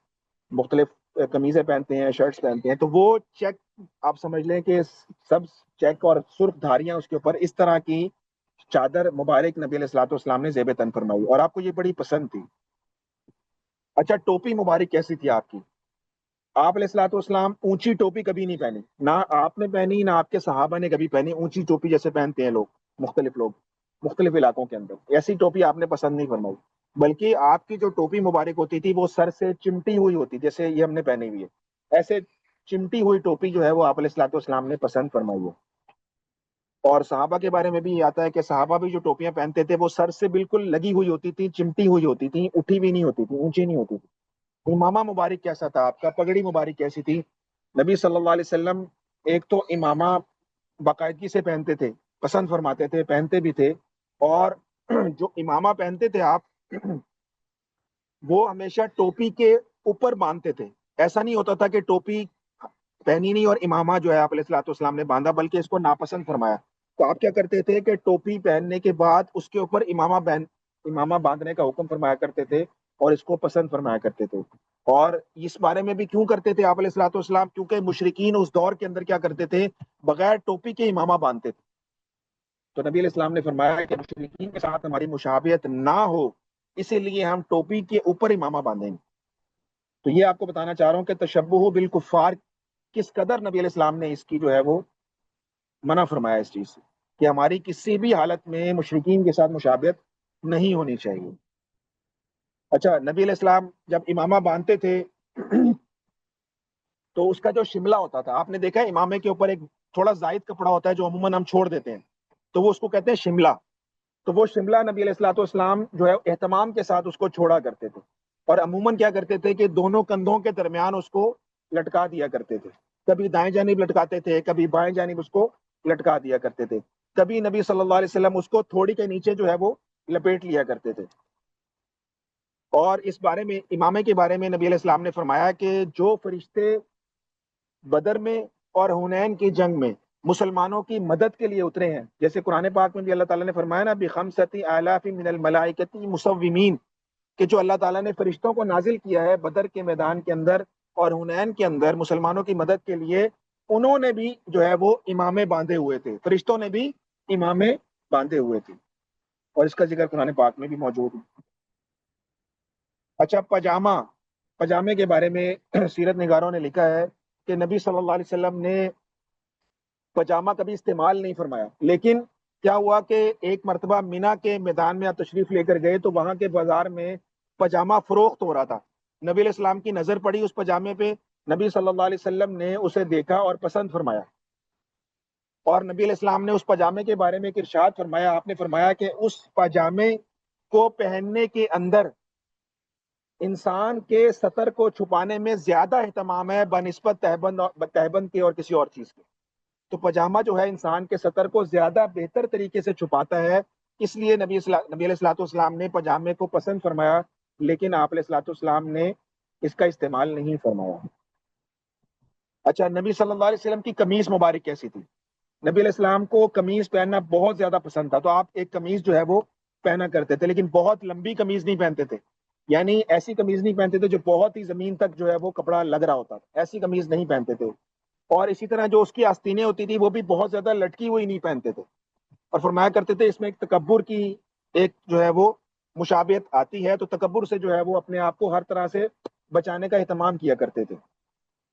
مختلف قمیضیں پہنتے ہیں، شرٹس پہنتے ہیں، تو وہ چیک آپ سمجھ لیں کہ سب چیک اور سرخ دھاریاں اس کے اوپر، اس طرح کی چادر مبارک نبی علیہ الصلوۃ والسلام نے زیب تن فرمائی اور آپ کو یہ بڑی پسند تھی. اچھا، ٹوپی مبارک کیسی تھی آپ کی؟ آپ علیہ الصلوۃ والسلام اونچی ٹوپی کبھی نہیں پہنی، نہ آپ نے پہنی نہ آپ کے صحابہ نے کبھی پہنی. اونچی ٹوپی جیسے پہنتے ہیں لوگ مختلف علاقوں کے اندر، ایسی ٹوپی آپ نے پسند نہیں فرمائی. بلکہ آپ کی جو ٹوپی مبارک ہوتی تھی وہ سر سے چمٹی ہوئی ہوتی، جیسے یہ ہم نے پہنی ہوئی ہے، ایسے چمٹی ہوئی ٹوپی جو ہے وہ آپ علیہ الصلوۃ والسلام نے پسند فرمائی ہے. اور صحابہ کے بارے میں بھی یہ آتا ہے کہ صحابہ بھی جو ٹوپیاں پہنتے تھے وہ سر سے بالکل لگی ہوئی ہوتی تھی، چمٹی ہوئی ہوتی تھی، اٹھی بھی نہیں ہوتی تھی، اونچی نہیں ہوتی تھی. امامہ مبارک کیسا تھا آپ کا؟ پگڑی مبارک کیسی تھی؟ نبی صلی اللہ علیہ وسلم ایک تو امامہ باقاعدگی سے پہنتے تھے، پسند فرماتے تھے، پہنتے بھی تھے. اور جو امامہ پہنتے تھے آپ، وہ ہمیشہ ٹوپی کے اوپر باندھتے تھے. ایسا نہیں ہوتا تھا کہ ٹوپی پہنی نہیں اور امامہ جو ہے آپ علیہ الصلوۃ والسلام نے باندھا، بلکہ اس کو ناپسند فرمایا. تو آپ کیا کرتے تھے کہ ٹوپی پہننے کے بعد اس کے اوپر امامہ باندھنے کا حکم فرمایا کرتے تھے اور اس کو پسند فرمایا کرتے تھے. اور اس بارے میں بھی کیوں کرتے تھے آپ علیہ الصلوۃ والسلام؟ کیونکہ مشرکین اس دور کے اندر کیا کرتے تھے؟ بغیر ٹوپی کے امامہ باندھتے تھے. تو نبی علیہ السلام نے فرمایا کہ مشرکین کے ساتھ ہماری مشابہت نہ ہو، اسی لیے ہم ٹوپی کے اوپر امامہ باندھیں گے. تو یہ آپ کو بتانا چاہ رہا ہوں کہ تشبہ بالکفار کس قدر نبی علیہ السلام نے اس کی جو ہے وہ منع فرمایا اس چیز سے، کہ ہماری کسی بھی حالت میں مشرکین کے ساتھ مشابہت نہیں ہونی چاہیے. اچھا، نبی علیہ السلام جب امامہ باندھتے تھے تو اس کا جو شملہ ہوتا تھا، آپ نے دیکھا ہے امامے کے اوپر ایک تھوڑا زائد کپڑا ہوتا ہے جو عموماً ہم چھوڑ دیتے ہیں، تو وہ اس کو کہتے ہیں شملہ. تو وہ شملہ نبی علیہ الصلوۃ والسلام جو ہے اہتمام کے ساتھ اس کو چھوڑا کرتے تھے. اور عموماً کیا کرتے تھے کہ دونوں کندھوں کے درمیان اس کو لٹکا دیا کرتے تھے. کبھی دائیں جانب لٹکاتے تھے، کبھی بائیں جانب اس کو لٹکا دیا کرتے تھے. کبھی نبی صلی اللہ علیہ وسلم اس کو تھوڑی کے نیچے جو ہے وہ لپیٹ لیا کرتے تھے. اور اس بارے میں، امامے کے بارے میں نبی علیہ السلام نے فرمایا کہ جو فرشتے بدر میں اور حنین کی جنگ میں مسلمانوں کی مدد کے لیے اترے ہیں، جیسے قرآن پاک میں بھی اللہ تعالیٰ نے فرمایا نا، بِخَمْسَةِ آلَافٍ مِّنَ الْمَلَائِكَةِ مُصَوِّمِينَ، کہ جو اللہ تعالیٰ نے فرشتوں کو نازل کیا ہے بدر کے میدان کے اندر اور حنین کے اندر مسلمانوں کی مدد کے لیے، انہوں نے بھی جو ہے وہ امامے باندھے ہوئے تھے، فرشتوں نے بھی امامے باندھے ہوئے تھے. اور اس کا ذکر قرآن پاک میں بھی موجود ہے. اچھا، پجامے کے بارے میں سیرت نگاروں نے لکھا ہے کہ نبی صلی اللہ علیہ وسلم نے پجامہ کبھی استعمال نہیں فرمایا، لیکن کیا ہوا کہ ایک مرتبہ مینا کے میدان میں آپ تشریف لے کر گئے تو وہاں کے بازار میں پاجامہ فروخت ہو رہا تھا. نبی علیہ السلام کی نظر پڑی اس پاجامے پہ. نبی صلی اللہ علیہ وسلم نے اسے دیکھا اور پسند فرمایا, اور نبی علیہ السلام نے اس پاجامے کے بارے میں ایک ارشاد فرمایا. آپ نے فرمایا کہ اس پاجامے کو پہننے کے اندر انسان کے سطر کو چھپانے میں زیادہ اہتمام ہے بنسبت تہبند کے اور کسی اور چیز کے. تو پاجامہ جو ہے انسان کے سطر کو زیادہ بہتر طریقے سے چھپاتا ہے, اس لیے نبی علیہ الصلوۃ والسلام نے پاجامے کو پسند فرمایا, لیکن آپ علیہ الصلوۃ والسلام نے اس کا استعمال نہیں فرمایا. اچھا, نبی صلی اللہ علیہ وسلم کی قمیص مبارک کیسی تھی؟ نبی علیہ السلام کو قمیص پہننا بہت زیادہ پسند تھا, تو آپ ایک قمیص جو ہے وہ پہنا کرتے تھے, لیکن بہت لمبی قمیص نہیں پہنتے تھے. یعنی ایسی قمیض نہیں پہنتے تھے جو بہت ہی زمین تک جو ہے وہ کپڑا لگ رہا ہوتا تھا, ایسی قمیض نہیں پہنتے تھے. اور اسی طرح جو اس کی آستینیں ہوتی تھی وہ بھی بہت زیادہ لٹکی ہوئی نہیں پہنتے تھے, اور فرمایا کرتے تھے اس میں ایک تکبر کی ایک جو ہے وہ مشابہت آتی ہے, تو تکبر سے جو ہے وہ اپنے آپ کو ہر طرح سے بچانے کا اہتمام کیا کرتے تھے.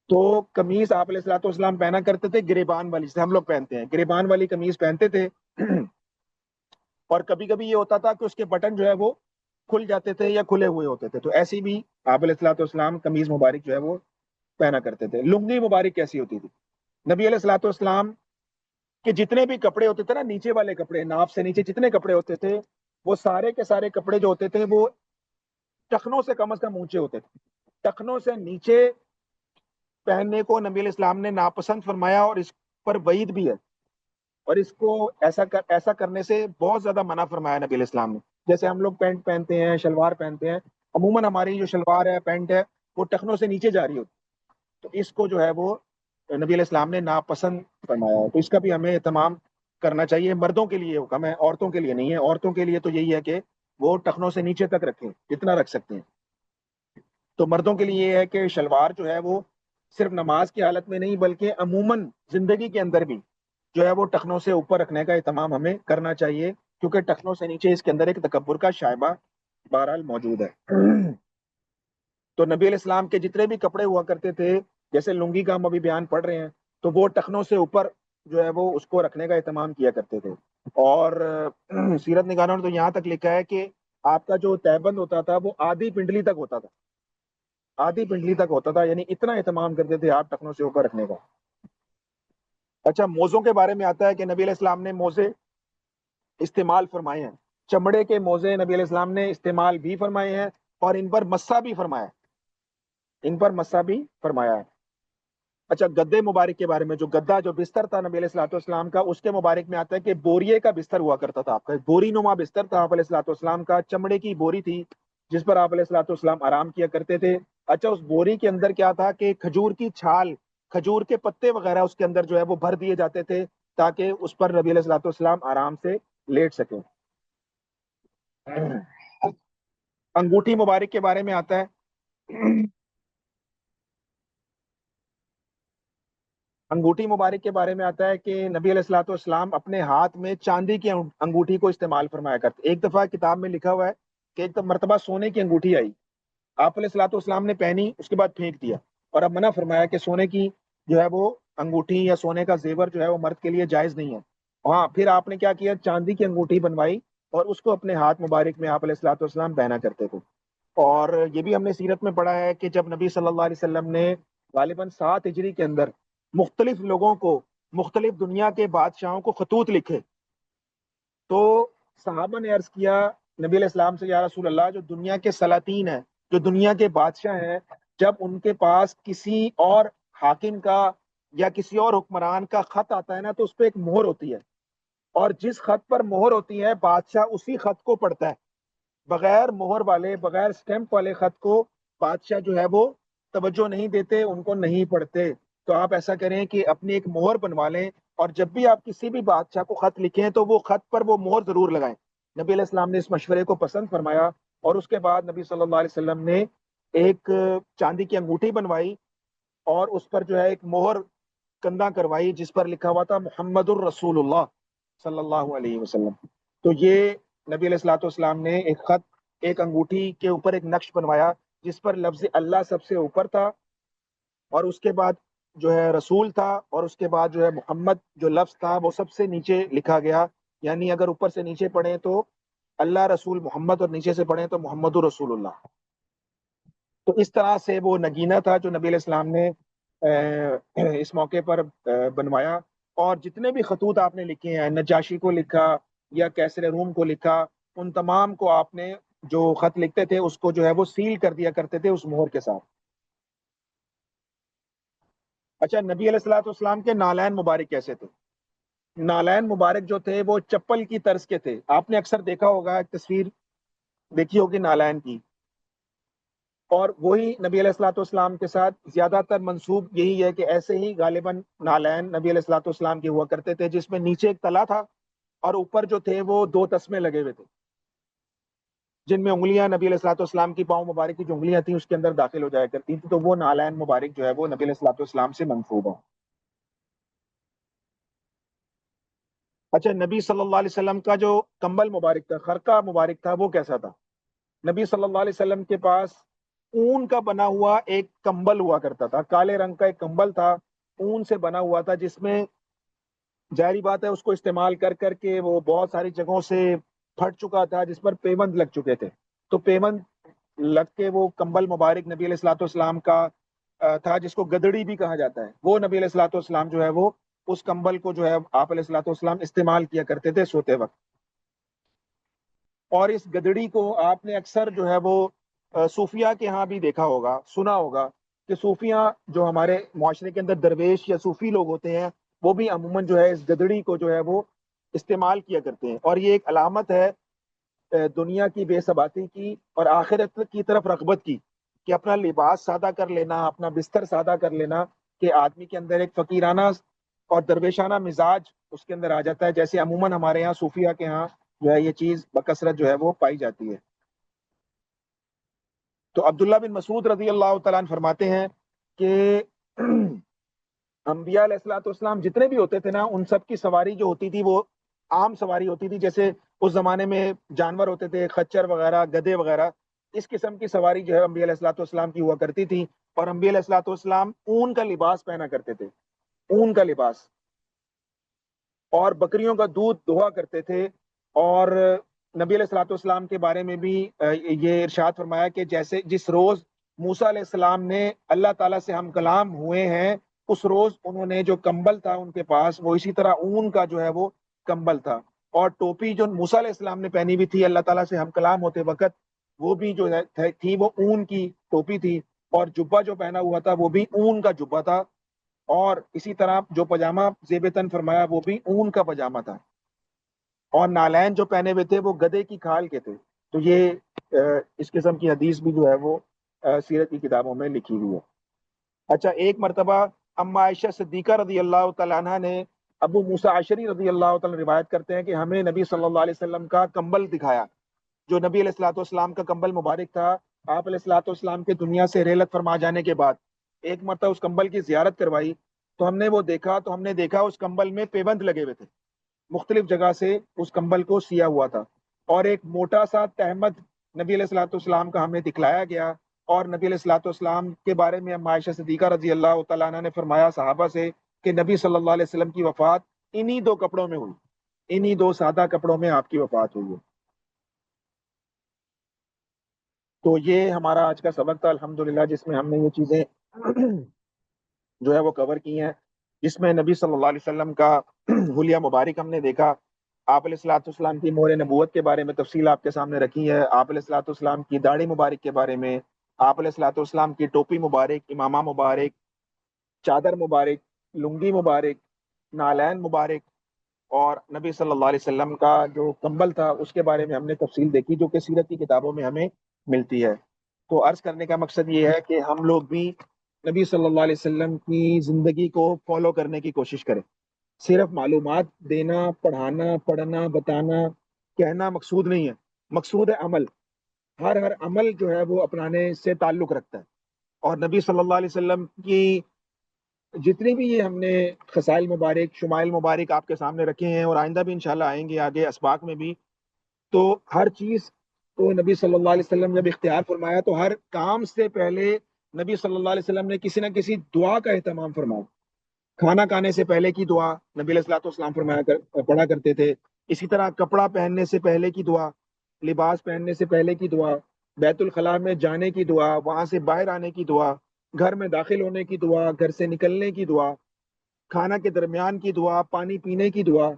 تو قمیص آپ علیہ الصلوۃ والسلام پہنا کرتے تھے گریبان والی, جسے ہم لوگ پہنتے ہیں, گریبان والی قمیص پہنتے تھے. اور کبھی کبھی یہ ہوتا تھا کہ اس کے بٹن جو ہے وہ کھل جاتے تھے یا کھلے ہوئے ہوتے تھے, تو ایسی بھی آپ علیہ الصلوۃ والسلام قمیص مبارک جو ہے وہ پہنا کرتے تھے. لنگی مبارک کیسی ہوتی تھی؟ نبی علیہ الصلوۃ والسلام کے جتنے بھی کپڑے ہوتے تھے نا, نیچے والے کپڑے, ناف سے نیچے جتنے کپڑے ہوتے تھے, وہ سارے کے سارے کپڑے جو ہوتے تھے وہ ٹخنوں سے کم از کم اونچے ہوتے تھے. ٹخنوں سے نیچے پہننے کو نبی علیہ السلام نے ناپسند فرمایا, اور اس پر وعید بھی ہے, اور اس کو ایسا کرنے سے بہت زیادہ منع فرمایا نبی علیہ السلام نے. جیسے ہم لوگ پینٹ پہنتے ہیں, شلوار پہنتے ہیں, عموماً ہماری جو شلوار ہے, پینٹ ہے, وہ ٹخنوں سے نیچے جا رہی ہوتی, تو اس کو جو ہے وہ نبی علیہ السلام نے ناپسند فرمایا ہے. تو اس کا بھی ہمیں اہتمام کرنا چاہیے. مردوں کے لیے حکم ہے, عورتوں کے لیے نہیں ہے. عورتوں کے لیے تو یہی ہے کہ وہ ٹخنوں سے نیچے تک رکھیں جتنا رکھ سکتے ہیں. تو مردوں کے لیے یہ ہے کہ شلوار جو ہے وہ صرف نماز کی حالت میں نہیں بلکہ عموماً زندگی کے اندر بھی جو ہے وہ ٹخنوں سے اوپر رکھنے کا اہتمام ہمیں کرنا چاہیے, کیونکہ ٹخنوں سے نیچے اس کے اندر ایک تکبر کا شائبہ بہرحال موجود ہے. تو نبی علیہ السلام کے جتنے بھی کپڑے ہوا کرتے تھے, جیسے لنگی کا ہم ابھی بیان پڑھ رہے ہیں, تو وہ ٹخنوں سے اوپر جو ہے وہ اس کو رکھنے کا اہتمام کیا کرتے تھے. اور سیرت نگاروں نے تو یہاں تک لکھا ہے کہ آپ کا جو تہبند ہوتا تھا وہ آدھی پنڈلی تک ہوتا تھا, آدھی پنڈلی تک ہوتا تھا, یعنی اتنا اہتمام کرتے تھے آپ ٹخنوں سے اوپر رکھنے کا. اچھا, موزوں کے بارے میں آتا ہے کہ نبی علیہ السلام نے موزے استعمال فرمائے ہیں. چمڑے کے موزے نبی علیہ السلام نے استعمال بھی فرمائے ہیں, اور ان پر مسا بھی فرمایا ہے, ان پر مسا بھی فرمایا ہے. اچھا, گدے مبارک کے بارے میں, جو گدا جو بستر تھا نبی علیہ الصلوۃ والسلام کا, اس کے مبارک میں آتا ہے کہ بوریے کا بستر ہوا کرتا تھا آپ کا, بوری نما بستر تھا آپ علیہ الصلوۃ والسلام کا, چمڑے کی بوری تھی جس پر آپ علیہ الصلوۃ والسلام آرام کیا کرتے تھے. اچھا, اس بوری کے اندر کیا تھا کہ کھجور کی چھال, کھجور کے پتے وغیرہ اس کے اندر جو ہے وہ بھر دیے جاتے تھے تاکہ اس پر نبی علیہ الصلوۃ والسلام آرام سے لیٹ سکیں. انگوٹھی مبارک کے بارے میں آتا ہے, انگوٹھی مبارک کے بارے میں آتا ہے کہ نبی علیہ الصلوۃ والسلام اپنے ہاتھ میں چاندی کی انگوٹھی کو استعمال فرمایا کرتے. ایک دفعہ کتاب میں لکھا ہوا ہے کہ ایک مرتبہ سونے کی انگوٹھی آئی, آپ علیہ الصلوۃ والسلام نے پہنی, اس کے بعد پھینک دیا, اور اب منع فرمایا کہ سونے کی جو ہے وہ انگوٹھی یا سونے کا زیور جو ہے وہ مرد کے لیے جائز نہیں ہے. ہاں, پھر آپ نے کیا کیا, چاندی کی انگوٹھی بنوائی اور اس کو اپنے ہاتھ مبارک میں آپ علیہ الصلوۃ والسلام پہنا کرتے تھے. اور یہ بھی ہم نے سیرت میں پڑھا ہے کہ جب نبی صلی اللہ علیہ وسلم نے غالباً 7 ہجری کے اندر مختلف لوگوں کو, مختلف دنیا کے بادشاہوں کو خطوط لکھے, تو صحابہ نے عرض کیا نبی علیہ السلام سے, یا رسول اللہ, جو دنیا کے سلاطین ہیں, جو دنیا کے بادشاہ ہیں, جب ان کے پاس کسی اور حاکم کا یا کسی اور حکمران کا خط آتا ہے نا, تو اس پہ ایک مہر ہوتی ہے, اور جس خط پر مہر ہوتی ہے بادشاہ اسی خط کو پڑھتا ہے. بغیر مہر والے, بغیر سٹیمپ والے خط کو بادشاہ جو ہے وہ توجہ نہیں دیتے, ان کو نہیں پڑھتے. تو آپ ایسا کریں کہ اپنی ایک مہر بنوا لیں, اور جب بھی آپ کسی بھی بادشاہ کو خط لکھیں تو وہ خط پر وہ مہر ضرور لگائیں. نبی علیہ السلام نے اس مشورے کو پسند فرمایا, اور اس کے بعد نبی صلی اللہ علیہ وسلم نے ایک چاندی کی انگوٹھی بنوائی, اور اس پر جو ہے ایک مہر کندہ کروائی جس پر لکھا ہوا تھا محمد الرسول اللہ صلی اللہ علیہ وسلم. تو یہ نبی علیہ الصلوۃ والسلام نے ایک خط, ایک انگوٹھی کے اوپر ایک نقش بنوایا جس پر لفظ اللہ سب سے اوپر تھا, اور اس کے بعد جو ہے رسول تھا, اور اس کے بعد جو ہے محمد جو لفظ تھا وہ سب سے نیچے لکھا گیا, یعنی اگر اوپر سے نیچے پڑھیں تو اللہ رسول محمد اور نیچے سے پڑھیں تو محمد رسول اللہ. تو اس طرح سے وہ نگینہ تھا جو نبی علیہ السلام نے اس موقع پر بنوایا. اور جتنے بھی خطوط آپ نے لکھے ہیں، نجاشی کو لکھا یا کیسر روم کو لکھا، ان تمام کو آپ نے جو خط لکھتے تھے اس کو جو ہے وہ سیل کر دیا کرتے تھے اس مہر کے ساتھ. اچھا، نبی علیہ الصلوۃ والسلام کے نالین مبارک کیسے تھے؟ نالین مبارک جو تھے وہ چپل کی طرز کے تھے. آپ نے اکثر دیکھا ہوگا، ایک تصویر دیکھی ہوگی نالین کی، اور وہی نبی علیہ الصلوۃ والسلام کے ساتھ زیادہ تر منسوب یہی ہے کہ ایسے ہی غالباً نالین نبی علیہ الصلوۃ والسلام کے ہوا کرتے تھے، جس میں نیچے ایک تلا تھا اور اوپر جو تھے وہ دو تسمے لگے ہوئے تھے، جن میں انگلیاں نبی علیہ الصلوۃ والسلام کی پاؤں مبارک کی جو انگلیاں تھیں اس کے اندر داخل ہو جایا کرتی تھیں. تو وہ نالین مبارک جو ہے وہ نبی علیہ الصلوۃ والسلام سے منسوب ہے. اچھا، نبی صلی اللہ علیہ وسلم کا جو کمبل مبارک تھا، خرقہ مبارک تھا، وہ کیسا تھا؟ نبی صلی اللہ علیہ وسلم کے پاس اون کا بنا ہوا ایک کمبل ہوا کرتا تھا، کالے رنگ کا ایک کمبل تھا، اون سے بنا ہوا تھا، جس میں ظاہری بات ہے اس کو استعمال کر کر کے وہ بہت ساری جگہوں سے پھٹ چکا تھا، جس پر پیوند لگ چکے تھے. تو پیوند لگ کے وہ کمبل مبارک نبی علیہ الصلوۃ والسلام کا تھا، جس کو گدڑی بھی کہا جاتا ہے. وہ نبی علیہ الصلوۃ والسلام جو ہے وہ اس کمبل کو جو ہے آپ علیہ الصلوۃ والسلام استعمال کیا کرتے تھے سوتے وقت. اور اس گدڑی کو آپ نے اکثر جو ہے وہ صوفیہ کے ہاں بھی دیکھا ہوگا، سنا ہوگا کہ صوفیہ جو ہمارے معاشرے کے اندر درویش یا صوفی لوگ ہوتے ہیں وہ بھی عموماً جو ہے اس گدڑی کو جو ہے وہ استعمال کیا کرتے ہیں. اور یہ ایک علامت ہے دنیا کی بے ثباتی کی اور آخرت کی طرف رغبت کی، کہ اپنا لباس سادہ کر لینا، اپنا بستر سادہ کر لینا، کہ آدمی کے اندر ایک فقیرانہ اور درویشانہ مزاج اس کے اندر آ جاتا ہے، جیسے عموماً ہمارے یہاں صوفیہ کے ہاں جو ہے یہ چیز بکثرت جو ہے وہ پائی جاتی ہے. تو عبداللہ بن مسعود رضی اللہ تعالیٰ عنہ فرماتے ہیں کہ انبیاء علیہ الصلوۃ والسلام جتنے بھی ہوتے تھے نا، ان سب کی سواری جو ہوتی تھی وہ عام سواری ہوتی تھی. جیسے اس زمانے میں جانور ہوتے تھے، خچر وغیرہ، گدھے وغیرہ، اس قسم کی سواری جو ہے انبیاء علیہ الصلوۃ والسلام کی ہوا کرتی تھی. اور انبیاء علیہ الصلوۃ والسلام اون کا لباس پہنا کرتے تھے، اون کا لباس، اور بکریوں کا دودھ دہا کرتے تھے. اور نبی علیہ الصلوۃ والسلام کے بارے میں بھی یہ ارشاد فرمایا کہ جیسے جس روز موسیٰ علیہ السلام نے اللہ تعالیٰ سے ہم کلام ہوئے ہیں، اس روز انہوں نے جو کمبل تھا ان کے پاس وہ اسی طرح اون کا جو ہے وہ کمبل تھا. اور ٹوپی جو موسیٰ علیہ السلام نے پہنی ہوئی تھی اللہ تعالیٰ سے ہم کلام ہوتے وقت، وہ بھی جو ہے تھی وہ اون کی ٹوپی تھی. اور جبہ جو پہنا ہوا تھا وہ بھی اون کا جبہ تھا. اور اسی طرح جو پاجامہ زیب تن فرمایا وہ بھی اون کا پاجامہ تھا. اور نالین جو پہنے ہوئے تھے وہ گدھے کی کھال کے تھے. تو یہ اس قسم کی حدیث بھی جو ہے وہ سیرت کی کتابوں میں لکھی ہوئی ہے. اچھا، ایک مرتبہ اما عائشہ صدیقہ رضی اللہ تعالیٰ عنہ نے ابو موسیٰ اشعری رضی اللہ تعالیٰ روایت کرتے ہیں کہ ہمیں نبی صلی اللہ علیہ وسلم کا کمبل دکھایا، جو نبی علیہ الصلوۃ والسلام کا کمبل مبارک تھا. آپ علیہ الصلوۃ والسلام کے دنیا سے رحلت فرما جانے کے بعد ایک مرتبہ اس کمبل کی زیارت کروائی تو ہم نے وہ دیکھا، تو ہم نے دیکھا اس کمبل میں پیوند لگے ہوئے تھے، مختلف جگہ سے اس کمبل کو سیا ہوا تھا. اور ایک موٹا سا تہمد نبی علیہ الصلوۃ والسلام کا ہمیں دکھلایا گیا. اور نبی علیہ الصلوۃ والسلام کے بارے میں عائشہ صدیقہ رضی اللہ تعالیٰ عنہ نے فرمایا صحابہ سے کہ نبی صلی اللہ علیہ وسلم کی وفات انہی دو کپڑوں میں ہوئی، انہی دو سادہ کپڑوں میں آپ کی وفات ہوئی ہے. تو یہ ہمارا آج کا سبق تھا الحمدللہ، جس میں ہم نے یہ چیزیں جو ہے وہ کور کی ہیں، جس میں نبی صلی اللہ علیہ وسلم کا حلیہ مبارک ہم نے دیکھا. آپ علیہ الصلوۃ والسلام کی مہر نبوت کے بارے میں تفصیل آپ کے سامنے رکھی ہے. آپ علیہ الصلوۃ والسلام کی داڑھی مبارک کے بارے میں، آپ علیہ الصلوۃ والسلام کی ٹوپی مبارک، امامہ مبارک، چادر مبارک، لنگی مبارک، نالین مبارک، اور نبی صلی اللہ علیہ وسلم کا جو کمبل تھا اس کے بارے میں ہم نے تفصیل دیکھی، جو کہ سیرت کی کتابوں میں ہمیں ملتی ہے. تو عرض کرنے کا مقصد یہ ہے کہ ہم لوگ بھی نبی صلی اللہ علیہ وسلم کی زندگی کو فالو کرنے کی کوشش کریں. صرف معلومات دینا، پڑھانا، پڑھنا، بتانا، کہنا مقصود نہیں ہے، مقصود ہے عمل. ہر عمل جو ہے وہ اپنانے سے تعلق رکھتا ہے. اور نبی صلی اللہ علیہ وسلم کی جتنی بھی یہ ہم نے خصائل مبارک، شمائل مبارک آپ کے سامنے رکھے ہیں، اور آئندہ بھی انشاءاللہ آئیں گے آگے اسباق میں بھی، تو ہر چیز تو نبی صلی اللہ علیہ وسلم جب اختیار فرمایا تو ہر کام سے پہلے نبی صلی اللہ علیہ وسلم نے کسی نہ کسی دعا کا اہتمام فرمایا. کھانا کھانے سے پہلے کی دعا نبی علیہ الصلوۃ والسلام پڑھا کرتے تھے. اسی طرح کپڑا پہننے سے پہلے کی دعا، لباس پہننے سے پہلے کی دعا، بیت الخلاء میں جانے کی دعا، وہاں سے باہر آنے کی دعا، گھر میں داخل ہونے کی دعا، گھر سے نکلنے کی دعا، کھانا کے درمیان کی دعا، پانی پینے کی دعا.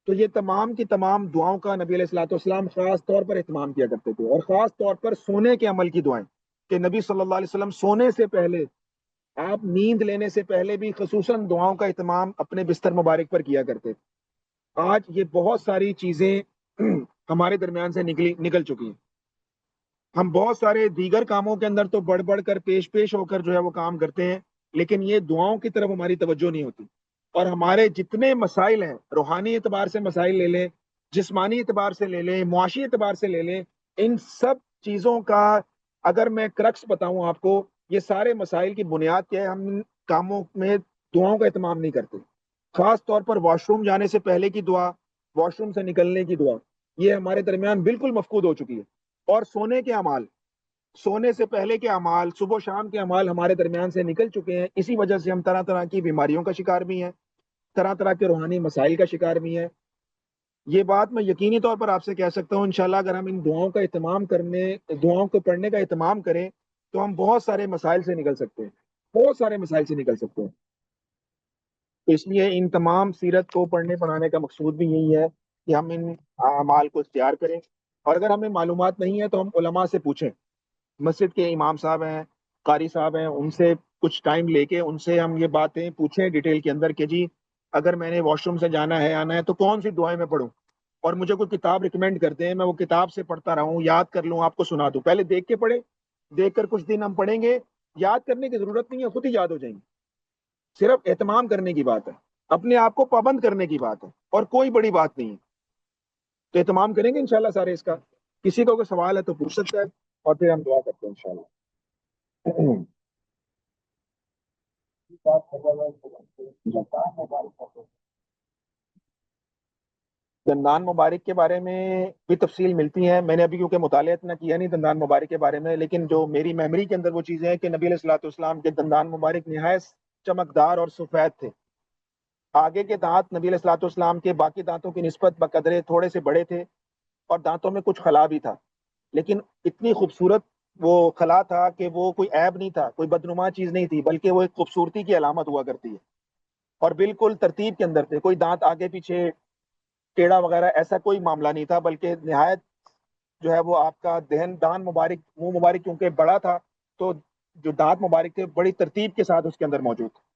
تو یہ تمام کی تمام دعاؤں کا نبی علیہ الصلوۃ والسلام خاص طور پر اہتمام کیا کرتے تھے. اور خاص طور پر سونے کے عمل کی دعائیں، کہ نبی صلی اللہ علیہ وسلم سونے سے پہلے، آپ نیند لینے سے پہلے بھی خصوصاً دعاؤں کا اہتمام اپنے بستر مبارک پر کیا کرتے تھے. آج یہ بہت ساری چیزیں ہمارے درمیان سے نکل چکی ہیں. ہم بہت سارے دیگر کاموں کے اندر تو بڑھ بڑھ کر پیش ہو کر جو ہے وہ کام کرتے ہیں، لیکن یہ دعاؤں کی طرف ہماری توجہ نہیں ہوتی. اور ہمارے جتنے مسائل ہیں، روحانی اعتبار سے مسائل لے لیں، جسمانی اعتبار سے لے لیں، معاشی اعتبار سے لے لیں، ان سب چیزوں کا اگر میں کرکس بتاؤں آپ کو، یہ سارے مسائل کی بنیاد کیا ہے؟ ہم ان کاموں میں دعاؤں کا اہتمام نہیں کرتے. خاص طور پر واش روم جانے سے پہلے کی دعا، واش روم سے نکلنے کی دعا، یہ ہمارے درمیان بالکل مفقود ہو چکی ہے. اور سونے کے اعمال، سونے سے پہلے کے اعمال، صبح و شام کے اعمال ہمارے درمیان سے نکل چکے ہیں. اسی وجہ سے ہم طرح طرح کی بیماریوں کا شکار بھی ہیں، طرح طرح کے روحانی مسائل کا شکار بھی ہیں. یہ بات میں یقینی طور پر آپ سے کہہ سکتا ہوں، انشاءاللہ اگر ہم ان دعاؤں کا اہتمام کرنے، دعاؤں کو پڑھنے کا اہتمام کریں تو ہم بہت سارے مسائل سے نکل سکتے ہیں، بہت سارے مسائل سے نکل سکتے ہیں. تو اس لیے ان تمام سیرت کو پڑھنے پڑھانے کا مقصود بھی یہی ہے کہ ہم ان اعمال کو اختیار کریں. اور اگر ہمیں معلومات نہیں ہے تو ہم علماء سے پوچھیں. مسجد کے امام صاحب ہیں، قاری صاحب ہیں، ان سے کچھ ٹائم لے کے ان سے ہم یہ باتیں پوچھیں ڈیٹیل کے اندر کہ جی اگر میں نے واش روم سے جانا ہے آنا ہے تو کون سی دعائیں میں پڑھوں، اور مجھے کوئی کتاب ریکمینڈ کرتے ہیں، میں وہ کتاب سے پڑھتا رہوں، یاد کر لوں، آپ کو سنا دوں. پہلے دیکھ کے پڑھیں، دیکھ کر کچھ دن ہم پڑھیں گے، یاد کرنے کی ضرورت نہیں ہے، خود ہی یاد ہو جائیں گے. صرف اہتمام کرنے کی بات ہے، اپنے آپ کو پابند کرنے کی بات ہے، اور کوئی بڑی بات نہیں ہے. تو اہتمام کریں گے انشاءاللہ سارے اس کا. کسی کو کوئی سوال ہے تو پوچھ سکتا ہے، اور پھر ہم دعا کرتے ہیں انشاءاللہ. دندان مبارک کے بارے میں بھی تفصیل ملتی ہے. میں نے ابھی کیونکہ مطالعہ اتنا کیا نہیں دندان مبارک کے بارے میں، لیکن جو میری میموری کے اندر وہ چیزیں ہیں کہ نبی علیہ الصلوۃ والسلام کے دندان مبارک نہایت چمکدار اور سفید تھے. آگے کے دانت نبی علیہ الصلوۃ والسلام کے باقی دانتوں کی نسبت بقدرے تھوڑے سے بڑے تھے، اور دانتوں میں کچھ خلا بھی تھا، لیکن اتنی خوبصورت وہ خلا تھا کہ وہ کوئی عیب نہیں تھا، کوئی بدنما چیز نہیں تھی، بلکہ وہ ایک خوبصورتی کی علامت ہوا کرتی ہے. اور بالکل ترتیب کے اندر تھے، کوئی دانت آگے پیچھے ٹیڑھا وغیرہ ایسا کوئی معاملہ نہیں تھا، بلکہ نہایت جو ہے وہ آپ کا دان مبارک، منہ مبارک کیونکہ بڑا تھا تو جو دانت مبارک تھے بڑی ترتیب کے ساتھ اس کے اندر موجود تھے.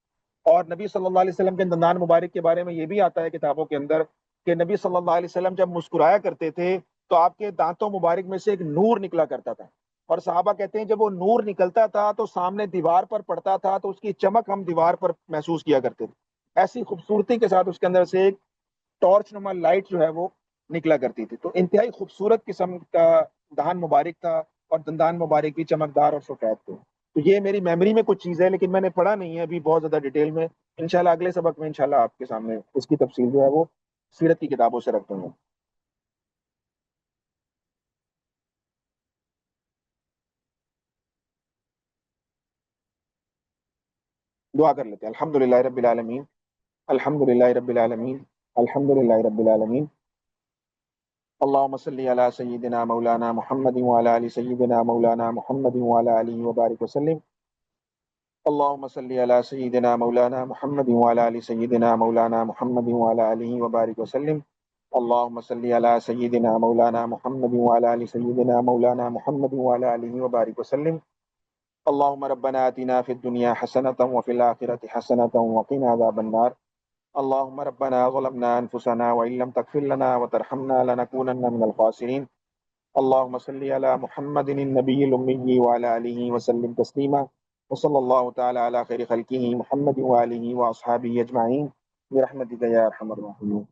اور نبی صلی اللہ علیہ وسلم کے دندان مبارک کے بارے میں یہ بھی آتا ہے کتابوں کے اندر کہ نبی صلی اللہ علیہ وسلم جب مسکرایا کرتے تھے تو آپ کے دانتوں مبارک میں سے ایک نور نکلا کرتا تھا. اور صحابہ کہتے ہیں جب وہ نور نکلتا تھا تو سامنے دیوار پر پڑتا تھا تو اس کی چمک ہم دیوار پر محسوس کیا کرتے تھے. ایسی خوبصورتی کے ساتھ اس کے اندر سے ایک ٹارچ نما لائٹ جو ہے وہ نکلا کرتی تھی. تو انتہائی خوبصورت قسم کا دہان مبارک تھا، اور دندان مبارک بھی چمکدار اور سفید تھے. تو یہ میری میموری میں کچھ چیز ہے، لیکن میں نے پڑھا نہیں ہے ابھی بہت زیادہ ڈیٹیل میں. انشاءاللہ اگلے سبق میں انشاءاللہ آپ کے سامنے اس کی تفصیل جو ہے وہ سیرت کی کتابوں سے رکھ دوں گا. دعا کر لیتے ہیں. الحمدللہ رب العالمین، الحمدللہ رب العالمین، الحمدللہ رب العالمین. اللهم صل على سيدنا مولانا محمد وعلى ال سيدنا مولانا محمد وعلى اله وبارك وسلم. اللهم صل على سيدنا مولانا محمد وعلى ال سيدنا مولانا محمد وعلى اله وبارك وسلم. اللهم صل على سيدنا مولانا محمد وعلى ال سيدنا مولانا محمد وعلى اله وبارك وسلم. اللهم ربنا آتنا في الدنيا حسنة وفي الآخرة حسنة وقنا عذاب النار. اللهم ربنا ظلمنا أنفسنا وإن لم تغفر لنا وترحمنا لنكونن من الخاسرين. اللهم صل على محمد النبي الأمي وعلى آله وسلم تسليما. وصلى الله تعالى على خير خلقه محمد وآله وأصحابه أجمعين برحمتك يا أرحم الراحمين.